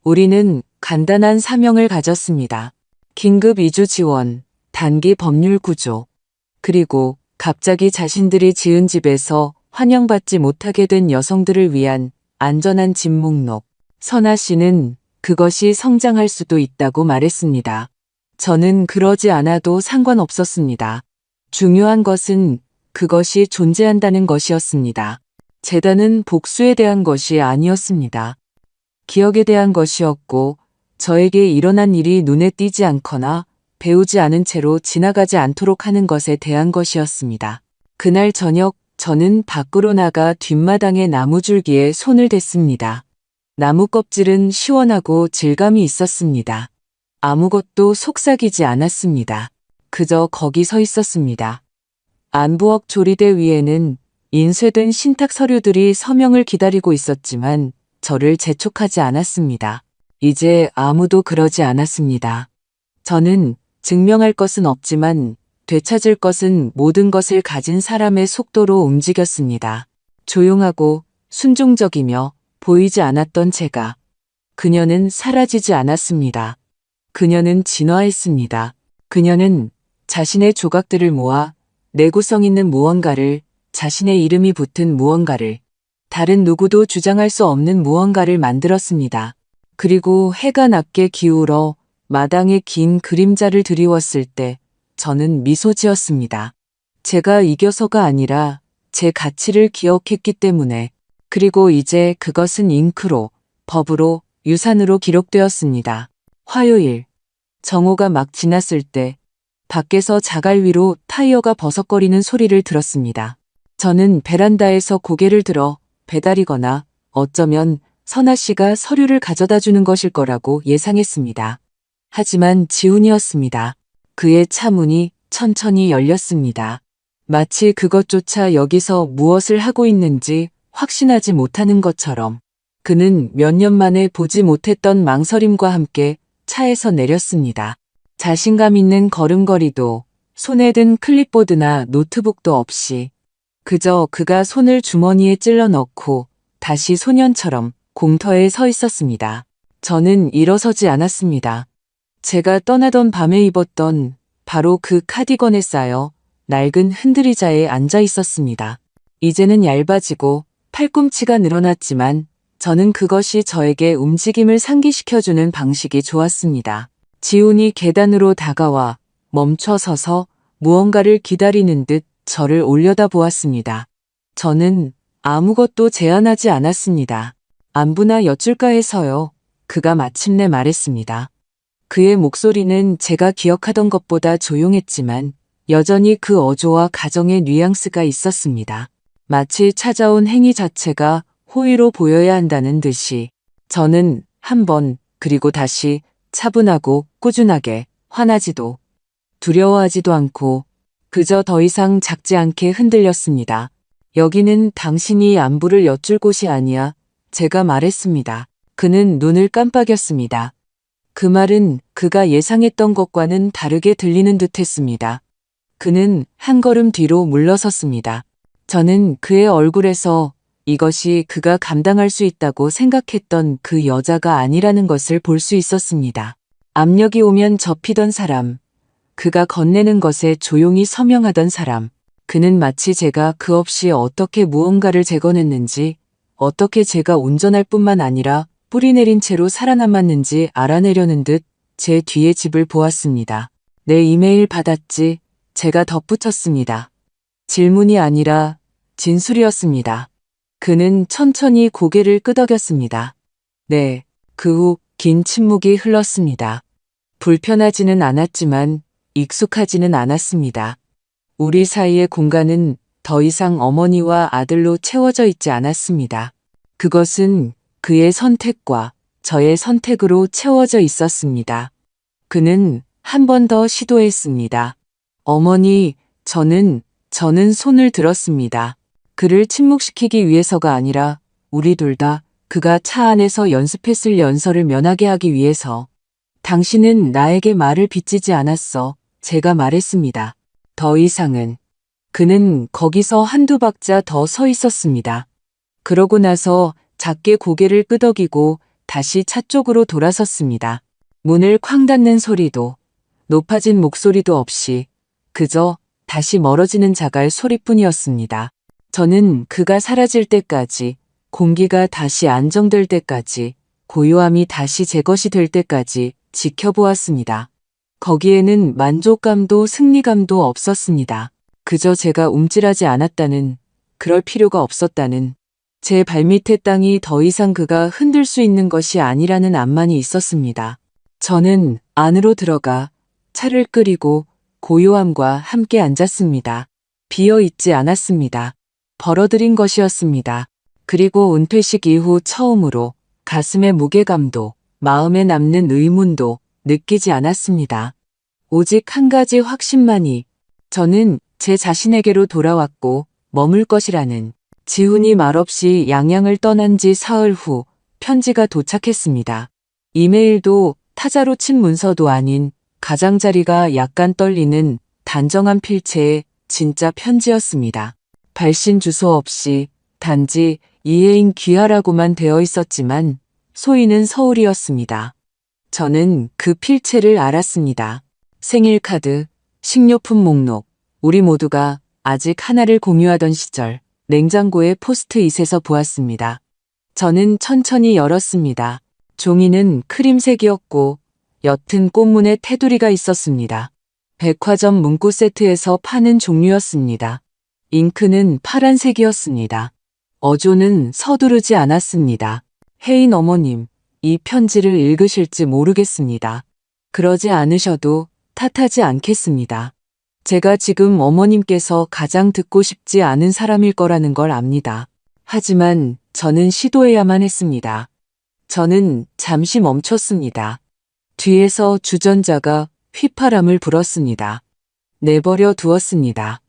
우리는 간단한 사명을 가졌습니다. 긴급 이주 지원, 단기 법률 구조, 그리고 갑자기 자신들이 지은 집에서 환영받지 못하게 된 여성들을 위한 안전한 집 목록. 선아 씨는 그것이 성장할 수도 있다고 말했습니다. 저는 그러지 않아도 상관없었습니다. 중요한 것은 그것이 존재한다는 것이었습니다. 재단은 복수에 대한 것이 아니었습니다. 기억에 대한 것이었고 저에게 일어난 일이 눈에 띄지 않거나 배우지 않은 채로 지나가지 않도록 하는 것에 대한 것이었습니다. 그날 저녁 저는 밖으로 나가 뒷마당의 나무줄기에 손을 댔습니다. 나무 껍질은 시원하고 질감이 있었습니다. 아무것도 속삭이지 않았습니다. 그저 거기 서 있었습니다. 안부엌 조리대 위에는 인쇄된 신탁 서류들이 서명을 기다리고 있었지만 저를 재촉하지 않았습니다. 이제 아무도 그러지 않았습니다. 저는 증명할 것은 없지만 되찾을 것은 모든 것을 가진 사람의 속도로 움직였습니다. 조용하고 순종적이며 보이지 않았던 제가. 그녀는 사라지지 않았습니다. 그녀는 진화했습니다. 그녀는 자신의 조각들을 모아 내구성 있는 무언가를, 자신의 이름이 붙은 무언가를, 다른 누구도 주장할 수 없는 무언가를 만들었습니다. 그리고 해가 낮게 기울어 마당에 긴 그림자를 드리웠을 때 저는 미소 지었습니다. 제가 이겨서가 아니라 제 가치를 기억했기 때문에. 그리고 이제 그것은 잉크로, 법으로, 유산으로 기록되었습니다. 화요일, 정오가 막 지났을 때 밖에서 자갈 위로 타이어가 버석거리는 소리를 들었습니다. 저는 베란다에서 고개를 들어 배달이거나 어쩌면 선아 씨가 서류를 가져다 주는 것일 거라고 예상했습니다. 하지만 지훈이었습니다. 그의 차 문이 천천히 열렸습니다. 마치 그것조차 여기서 무엇을 하고 있는지 확신하지 못하는 것처럼. 그는 몇 년 만에 보지 못했던 망설임과 함께 차에서 내렸습니다. 자신감 있는 걸음걸이도 손에 든 클립보드나 노트북도 없이 그저 그가 손을 주머니에 찔러 넣고 다시 소년처럼 공터에 서 있었습니다. 저는 일어서지 않았습니다. 제가 떠나던 밤에 입었던 바로 그 카디건에 쌓여 낡은 흔들의자에 앉아 있었습니다. 이제는 얇아지고 팔꿈치가 늘어났지만 저는 그것이 저에게 움직임을 상기시켜주는 방식이 좋았습니다. 지훈이 계단으로 다가와 멈춰 서서 무언가를 기다리는 듯 저를 올려다보았습니다. 저는 아무것도 제안하지 않았습니다. 안부나 여쭐까 해서요. 그가 마침내 말했습니다. 그의 목소리는 제가 기억하던 것보다 조용했지만 여전히 그 어조와 가정의 뉘앙스가 있었습니다. 마치 찾아온 행위 자체가 호의로 보여야 한다는 듯이. 저는 한 번, 그리고 다시 차분하고 꾸준하게, 화나지도 두려워하지도 않고 그저 더 이상 작지 않게 흔들렸습니다. 여기는 당신이 안부를 여쭐 곳이 아니야. 제가 말했습니다. 그는 눈을 깜빡였습니다. 그 말은 그가 예상했던 것과는 다르게 들리는 듯 했습니다. 그는 한 걸음 뒤로 물러섰습니다. 저는 그의 얼굴에서 이것이 그가 감당할 수 있다고 생각했던 그 여자가 아니라는 것을 볼 수 있었습니다. 압력이 오면 접히던 사람, 그가 건네는 것에 조용히 서명하던 사람, 그는 마치 제가 그 없이 어떻게 무언가를 재건했는지, 어떻게 제가 운전할 뿐만 아니라 뿌리 내린 채로 살아남았는지 알아내려는 듯 제 뒤의 집을 보았습니다. 내 이메일 받았지? 제가 덧붙였습니다. 질문이 아니라 진술이었습니다. 그는 천천히 고개를 끄덕였습니다. 네, 그 후 긴 침묵이 흘렀습니다. 불편하지는 않았지만 익숙하지는 않았습니다. 우리 사이의 공간은 더 이상 어머니와 아들로 채워져 있지 않았습니다. 그것은 그의 선택과 저의 선택으로 채워져 있었습니다. 그는 한 번 더 시도했습니다. 어머니, 저는 저는 손을 들었습니다. 그를 침묵시키기 위해서가 아니라 우리 둘 다 그가 차 안에서 연습했을 연설을 면하게 하기 위해서. 당신은 나에게 말을 빚지지 않았어. 제가 말했습니다. 더 이상은. 그는 거기서 한두 박자 더 서 있었습니다. 그러고 나서 작게 고개를 끄덕이고 다시 차 쪽으로 돌아섰습니다. 문을 쾅 닫는 소리도 높아진 목소리도 없이 그저 다시 멀어지는 자갈 소리뿐이었습니다. 저는 그가 사라질 때까지, 공기가 다시 안정될 때까지, 고요함이 다시 제 것이 될 때까지 지켜보았습니다. 거기에는 만족감도 승리감도 없었습니다. 그저 제가 움찔하지 않았다는, 그럴 필요가 없었다는, 제 발밑의 땅이 더 이상 그가 흔들 수 있는 것이 아니라는 암만이 있었습니다. 저는 안으로 들어가 차를 끓이고 고요함과 함께 앉았습니다. 비어 있지 않았습니다. 벌어들인 것이었습니다. 그리고 은퇴식 이후 처음으로 가슴의 무게감도 마음에 남는 의문도 느끼지 않았습니다. 오직 한 가지 확신만이 저는 제 자신에게로 돌아왔고 머물 것이라는. 지훈이 말없이 양양을 떠난 지 사흘 후 편지가 도착했습니다. 이메일도 타자로 친 문서도 아닌 가장자리가 약간 떨리는 단정한 필체의 진짜 편지였습니다. 발신 주소 없이 단지 이혜인 귀하라고만 되어 있었지만 소인은 서울이었습니다. 저는 그 필체를 알았습니다. 생일 카드, 식료품 목록, 우리 모두가 아직 하나를 공유하던 시절 냉장고의 포스트잇에서 보았습니다. 저는 천천히 열었습니다. 종이는 크림색이었고 옅은 꽃무늬 테두리가 있었습니다. 백화점 문구 세트에서 파는 종류였습니다. 잉크는 파란색이었습니다. 어조는 서두르지 않았습니다. 혜인 어머님, 이 편지를 읽으실지 모르겠습니다. 그러지 않으셔도 탓하지 않겠습니다. 제가 지금 어머님께서 가장 듣고 싶지 않은 사람일 거라는 걸 압니다. 하지만 저는 시도해야만 했습니다. 저는 잠시 멈췄습니다. 뒤에서 주전자가 휘파람을 불었습니다. 내버려 두었습니다.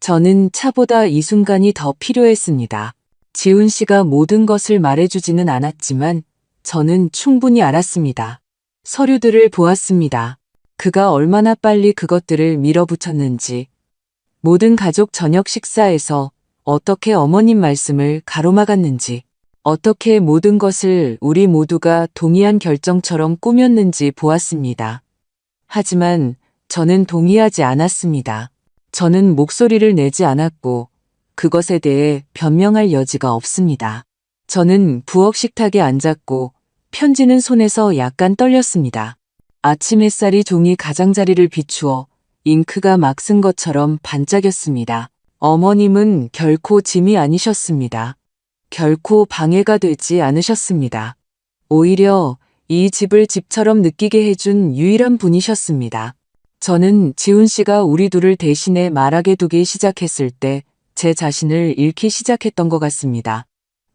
저는 차보다 이 순간이 더 필요했습니다. 지훈 씨가 모든 것을 말해주지는 않았지만 저는 충분히 알았습니다. 서류들을 보았습니다. 그가 얼마나 빨리 그것들을 밀어붙였는지, 모든 가족 저녁 식사에서 어떻게 어머님 말씀을 가로막았는지, 어떻게 모든 것을 우리 모두가 동의한 결정처럼 꾸몄는지 보았습니다. 하지만 저는 동의하지 않았습니다. 저는 목소리를 내지 않았고 그것에 대해 변명할 여지가 없습니다. 저는 부엌 식탁에 앉았고 편지는 손에서 약간 떨렸습니다. 아침 햇살이 종이 가장자리를 비추어 잉크가 막 쓴 것처럼 반짝였습니다. 어머님은 결코 짐이 아니셨습니다. 결코 방해가 되지 않으셨습니다. 오히려 이 집을 집처럼 느끼게 해준 유일한 분이셨습니다. 저는 지훈 씨가 우리 둘을 대신에 말하게 두기 시작했을 때 제 자신을 잃기 시작했던 것 같습니다.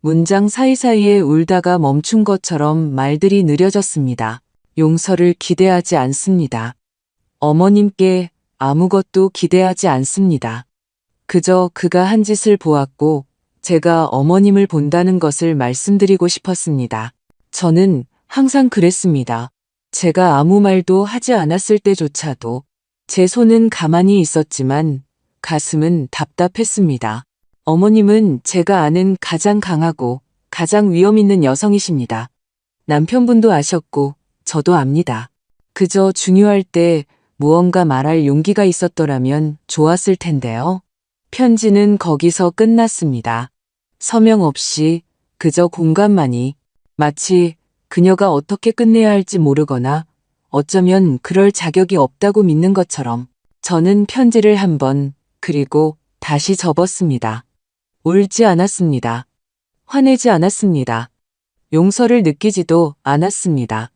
문장 사이사이에 울다가 멈춘 것처럼 말들이 느려졌습니다. 용서를 기대하지 않습니다. 어머님께 아무것도 기대하지 않습니다. 그저 그가 한 짓을 보았고 제가 어머님을 본다는 것을 말씀드리고 싶었습니다. 저는 항상 그랬습니다. 제가 아무 말도 하지 않았을 때조차도 제 손은 가만히 있었지만 가슴은 답답했습니다. 어머님은 제가 아는 가장 강하고 가장 위험 있는 여성이십니다. 남편분도 아셨고 저도 압니다. 그저 중요할 때 무언가 말할 용기가 있었더라면 좋았을 텐데요. 편지는 거기서 끝났습니다. 서명 없이 그저 공감만이, 마치 그녀가 어떻게 끝내야 할지 모르거나 어쩌면 그럴 자격이 없다고 믿는 것처럼. 저는 편지를 한 번, 그리고 다시 접었습니다. 울지 않았습니다. 화내지 않았습니다. 용서를 느끼지도 않았습니다.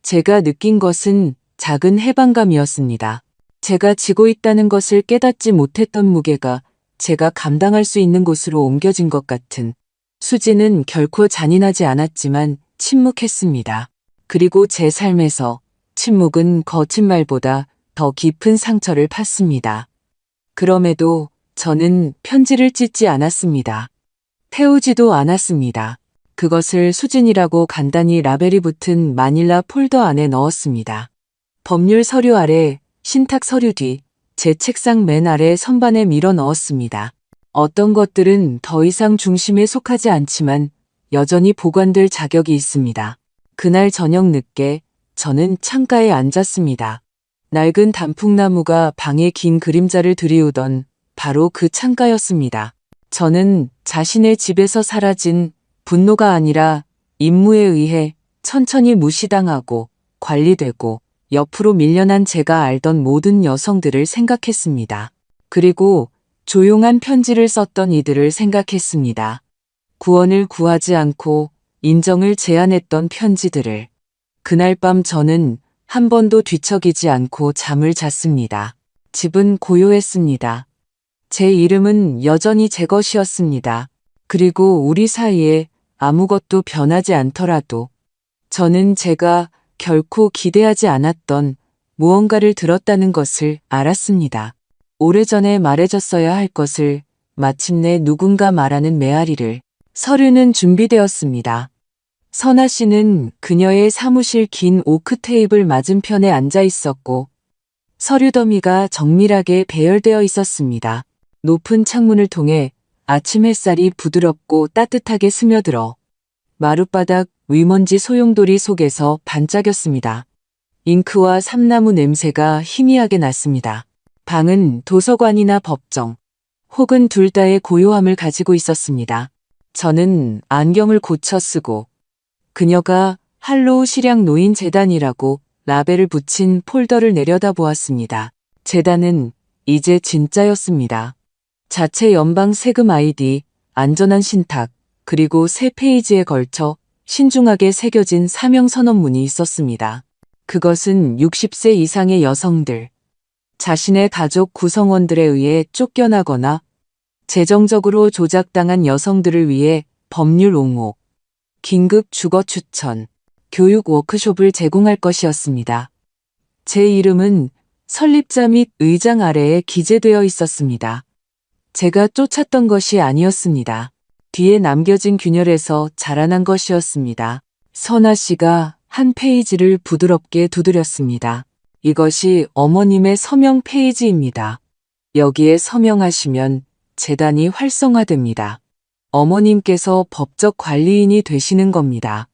제가 느낀 것은 작은 해방감이었습니다. 제가 지고 있다는 것을 깨닫지 못했던 무게가 제가 감당할 수 있는 곳으로 옮겨진 것 같은. 수지는 결코 잔인하지 않았지만 침묵했습니다. 그리고 제 삶에서 침묵은 거친 말보다 더 깊은 상처를 팠습니다. 그럼에도 저는 편지를 찢지 않았습니다. 태우지도 않았습니다. 그것을 수진이라고 간단히 라벨이 붙은 마닐라 폴더 안에 넣었습니다. 법률 서류 아래, 신탁 서류 뒤, 제 책상 맨 아래 선반에 밀어 넣었습니다. 어떤 것들은 더 이상 중심에 속하지 않지만 여전히 보관될 자격이 있습니다. 그날 저녁 늦게 저는 창가에 앉았습니다. 낡은 단풍나무가 방에 긴 그림자를 들이우던 바로 그 창가였습니다. 저는 자신의 집에서 사라진 분노가 아니라 임무에 의해 천천히 무시당하고 관리되고 옆으로 밀려난 제가 알던 모든 여성들을 생각했습니다. 그리고 조용한 편지를 썼던 이들을 생각했습니다. 구원을 구하지 않고 인정을 제안했던 편지들을. 그날 밤 저는 한 번도 뒤척이지 않고 잠을 잤습니다. 집은 고요했습니다. 제 이름은 여전히 제 것이었습니다. 그리고 우리 사이에 아무것도 변하지 않더라도 저는 제가 결코 기대하지 않았던 무언가를 들었다는 것을 알았습니다. 오래전에 말해줬어야 할 것을 마침내 누군가 말하는 메아리를. 서류는 준비되었습니다. 선아 씨는 그녀의 사무실 긴 오크 테이블 맞은편에 앉아 있었고 서류 더미가 정밀하게 배열되어 있었습니다. 높은 창문을 통해 아침 햇살이 부드럽고 따뜻하게 스며들어 마룻바닥 위먼지 소용돌이 속에서 반짝였습니다. 잉크와 삼나무 냄새가 희미하게 났습니다. 방은 도서관이나 법정, 혹은 둘 다의 고요함을 가지고 있었습니다. 저는 안경을 고쳐 쓰고 그녀가 할로우 실향 노인 재단이라고 라벨을 붙인 폴더를 내려다보았습니다. 재단은 이제 진짜였습니다. 자체 연방 세금 아이디, 안전한 신탁, 그리고 3페이지에 걸쳐 신중하게 새겨진 사명 선언문이 있었습니다. 그것은 60세 이상의 여성들, 자신의 가족 구성원들에 의해 쫓겨나거나 재정적으로 조작당한 여성들을 위해 법률 옹호, 긴급 주거 추천, 교육 워크숍을 제공할 것이었습니다. 제 이름은 설립자 및 의장 아래에 기재되어 있었습니다. 제가 쫓았던 것이 아니었습니다. 뒤에 남겨진 균열에서 자라난 것이었습니다. 선아 씨가 한 페이지를 부드럽게 두드렸습니다. 이것이 어머님의 서명 페이지입니다. 여기에 서명하시면 재단이 활성화됩니다. 어머님께서 법적 관리인이 되시는 겁니다.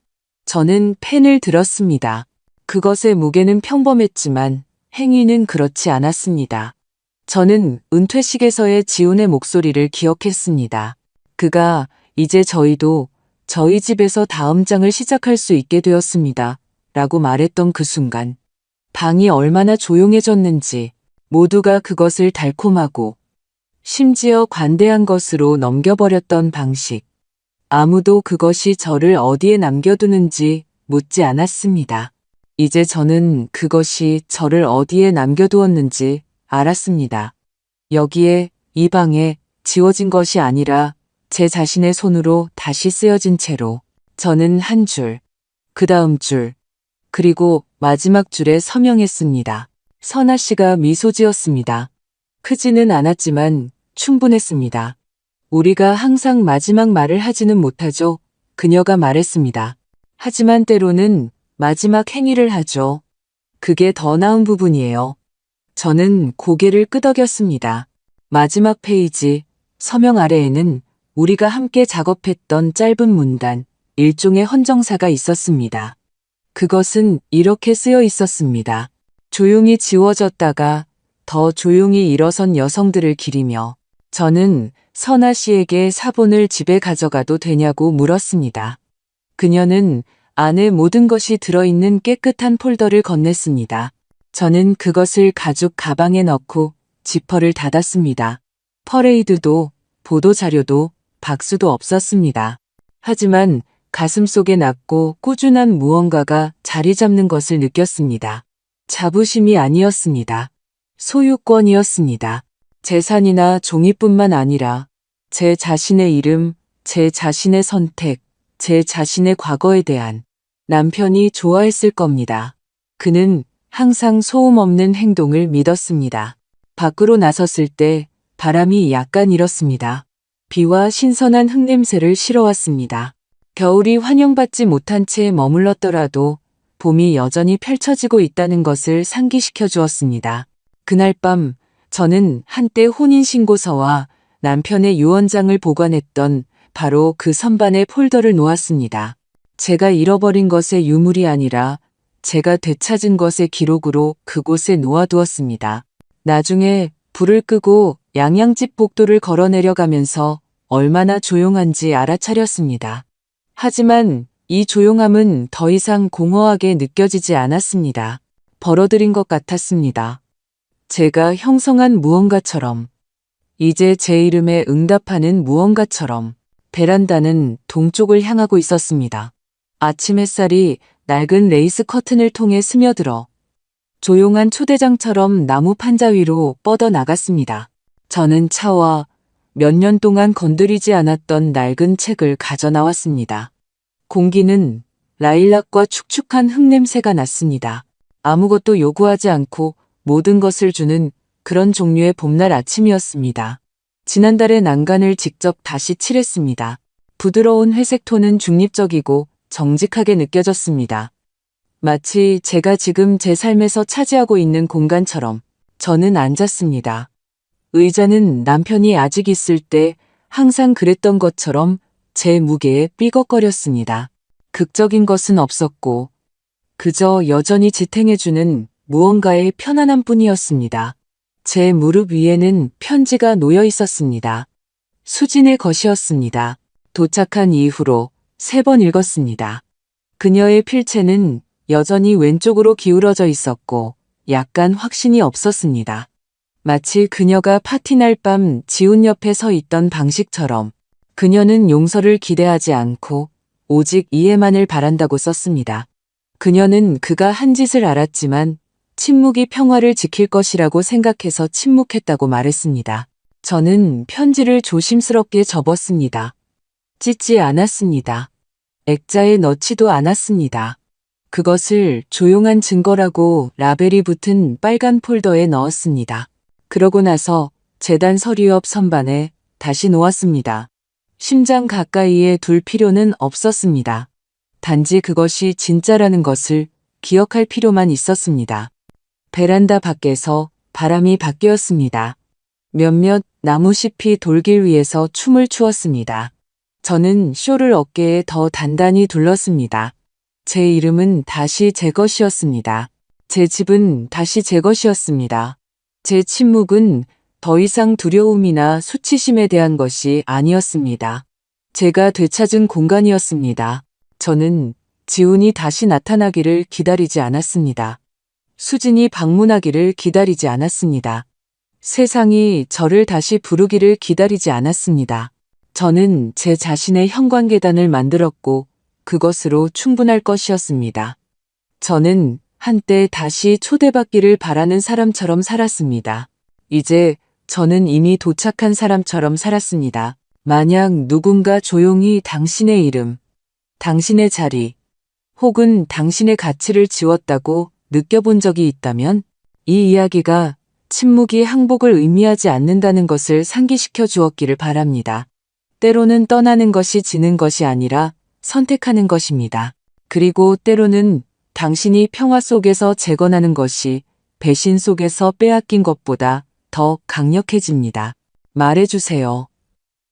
저는 펜을 들었습니다. 그것의 무게는 평범했지만 행위는 그렇지 않았습니다. 저는 은퇴식에서의 지훈의 목소리를 기억했습니다. 그가 이제 저희도 저희 집에서 다음 장을 시작할 수 있게 되었습니다. 라고 말했던 그 순간 방이 얼마나 조용해졌는지 모두가 그것을 달콤하고 심지어 관대한 것으로 넘겨버렸던 방식. 아무도 그것이 저를 어디에 남겨두는지 묻지 않았습니다. 이제 저는 그것이 저를 어디에 남겨두었는지 알았습니다. 여기에, 이 방에 지워진 것이 아니라 제 자신의 손으로 다시 쓰여진 채로 저는 한 줄, 그 다음 줄, 그리고 마지막 줄에 서명했습니다. 선아 씨가 미소 지었습니다. 크지는 않았지만 충분했습니다. 우리가 항상 마지막 말을 하지는 못하죠. 그녀가 말했습니다. 하지만 때로는 마지막 행위를 하죠. 그게 더 나은 부분이에요. 저는 고개를 끄덕였습니다. 마지막 페이지, 서명 아래에는 우리가 함께 작업했던 짧은 문단, 일종의 헌정사가 있었습니다. 그것은 이렇게 쓰여 있었습니다. 조용히 지워졌다가 더 조용히 일어선 여성들을 기리며 저는 선아 씨에게 사본을 집에 가져가도 되냐고 물었습니다. 그녀는 안에 모든 것이 들어있는 깨끗한 폴더를 건넸습니다. 저는 그것을 가죽 가방에 넣고 지퍼를 닫았습니다. 퍼레이드도 보도자료도 박수도 없었습니다. 하지만 가슴속에 낮고 꾸준한 무언가가 자리 잡는 것을 느꼈습니다. 자부심이 아니었습니다. 소유권이었습니다. 재산이나 종이뿐만 아니라 제 자신의 이름, 제 자신의 선택, 제 자신의 과거에 대한. 남편이 좋아했을 겁니다. 그는 항상 소음 없는 행동을 믿었습니다. 밖으로 나섰을 때 바람이 약간 일었습니다. 비와 신선한 흙냄새를 실어왔습니다. 겨울이 환영받지 못한 채 머물렀더라도 봄이 여전히 펼쳐지고 있다는 것을 상기시켜 주었습니다. 그날 밤 저는 한때 혼인신고서와 남편의 유언장을 보관했던 바로 그 선반에 폴더를 놓았습니다. 제가 잃어버린 것의 유물이 아니라 제가 되찾은 것의 기록으로 그곳에 놓아두었습니다. 나중에 불을 끄고 양양집 복도를 걸어 내려가면서 얼마나 조용한지 알아차렸습니다. 하지만 이 조용함은 더 이상 공허하게 느껴지지 않았습니다. 벌어들인 것 같았습니다. 제가 형성한 무언가처럼, 이제 제 이름에 응답하는 무언가처럼. 베란다는 동쪽을 향하고 있었습니다. 아침 햇살이 낡은 레이스 커튼을 통해 스며들어 조용한 초대장처럼 나무 판자 위로 뻗어 나갔습니다. 저는 차와 몇 년 동안 건드리지 않았던 낡은 책을 가져 나왔습니다. 공기는 라일락과 축축한 흙냄새가 났습니다. 아무것도 요구하지 않고 모든 것을 주는 그런 종류의 봄날 아침이었습니다. 지난달의 난간을 직접 다시 칠했습니다. 부드러운 회색 톤은 중립적이고 정직하게 느껴졌습니다. 마치 제가 지금 제 삶에서 차지하고 있는 공간처럼. 저는 앉았습니다. 의자는 남편이 아직 있을 때 항상 그랬던 것처럼 제 무게에 삐걱거렸습니다. 극적인 것은 없었고 그저 여전히 지탱해주는 무언가의 편안함뿐이었습니다. 제 무릎 위에는 편지가 놓여 있었습니다. 수진의 것이었습니다. 도착한 이후로 3번 읽었습니다. 그녀의 필체는 여전히 왼쪽으로 기울어져 있었고 약간 확신이 없었습니다. 마치 그녀가 파티날 밤 지훈 옆에 서 있던 방식처럼. 그녀는 용서를 기대하지 않고 오직 이해만을 바란다고 썼습니다. 그녀는 그가 한 짓을 알았지만 침묵이 평화를 지킬 것이라고 생각해서 침묵했다고 말했습니다. 저는 편지를 조심스럽게 접었습니다. 찢지 않았습니다. 액자에 넣지도 않았습니다. 그것을 조용한 증거라고 라벨이 붙은 빨간 폴더에 넣었습니다. 그러고 나서 재단 서류 옆 선반에 다시 놓았습니다. 심장 가까이에 둘 필요는 없었습니다. 단지 그것이 진짜라는 것을 기억할 필요만 있었습니다. 베란다 밖에서 바람이 바뀌었습니다. 몇몇 나무잎이 돌길 위에서 춤을 추었습니다. 저는 쇼를 어깨에 더 단단히 둘렀습니다. 제 이름은 다시 제 것이었습니다. 제 집은 다시 제 것이었습니다. 제 침묵은 더 이상 두려움이나 수치심에 대한 것이 아니었습니다. 제가 되찾은 공간이었습니다. 저는 지훈이 다시 나타나기를 기다리지 않았습니다. 수진이 방문하기를 기다리지 않았습니다. 세상이 저를 다시 부르기를 기다리지 않았습니다. 저는 제 자신의 현관계단을 만들었고 그것으로 충분할 것이었습니다. 저는 한때 다시 초대받기를 바라는 사람처럼 살았습니다. 이제 저는 이미 도착한 사람처럼 살았습니다. 만약 누군가 조용히 당신의 이름, 당신의 자리, 혹은 당신의 가치를 지웠다고 느껴본 적이 있다면 이 이야기가 침묵이 항복을 의미하지 않는다는 것을 상기시켜 주었기를 바랍니다. 때로는 떠나는 것이 지는 것이 아니라 선택하는 것입니다. 그리고 때로는 당신이 평화 속에서 재건하는 것이 배신 속에서 빼앗긴 것보다 더 강력해집니다. 말해주세요.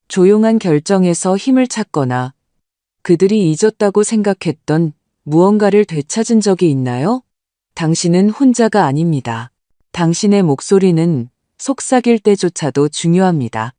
조용한 결정에서 힘을 찾거나 그들이 잊었다고 생각했던 무언가를 되찾은 적이 있나요? 당신은 혼자가 아닙니다. 당신의 목소리는 속삭일 때조차도 중요합니다.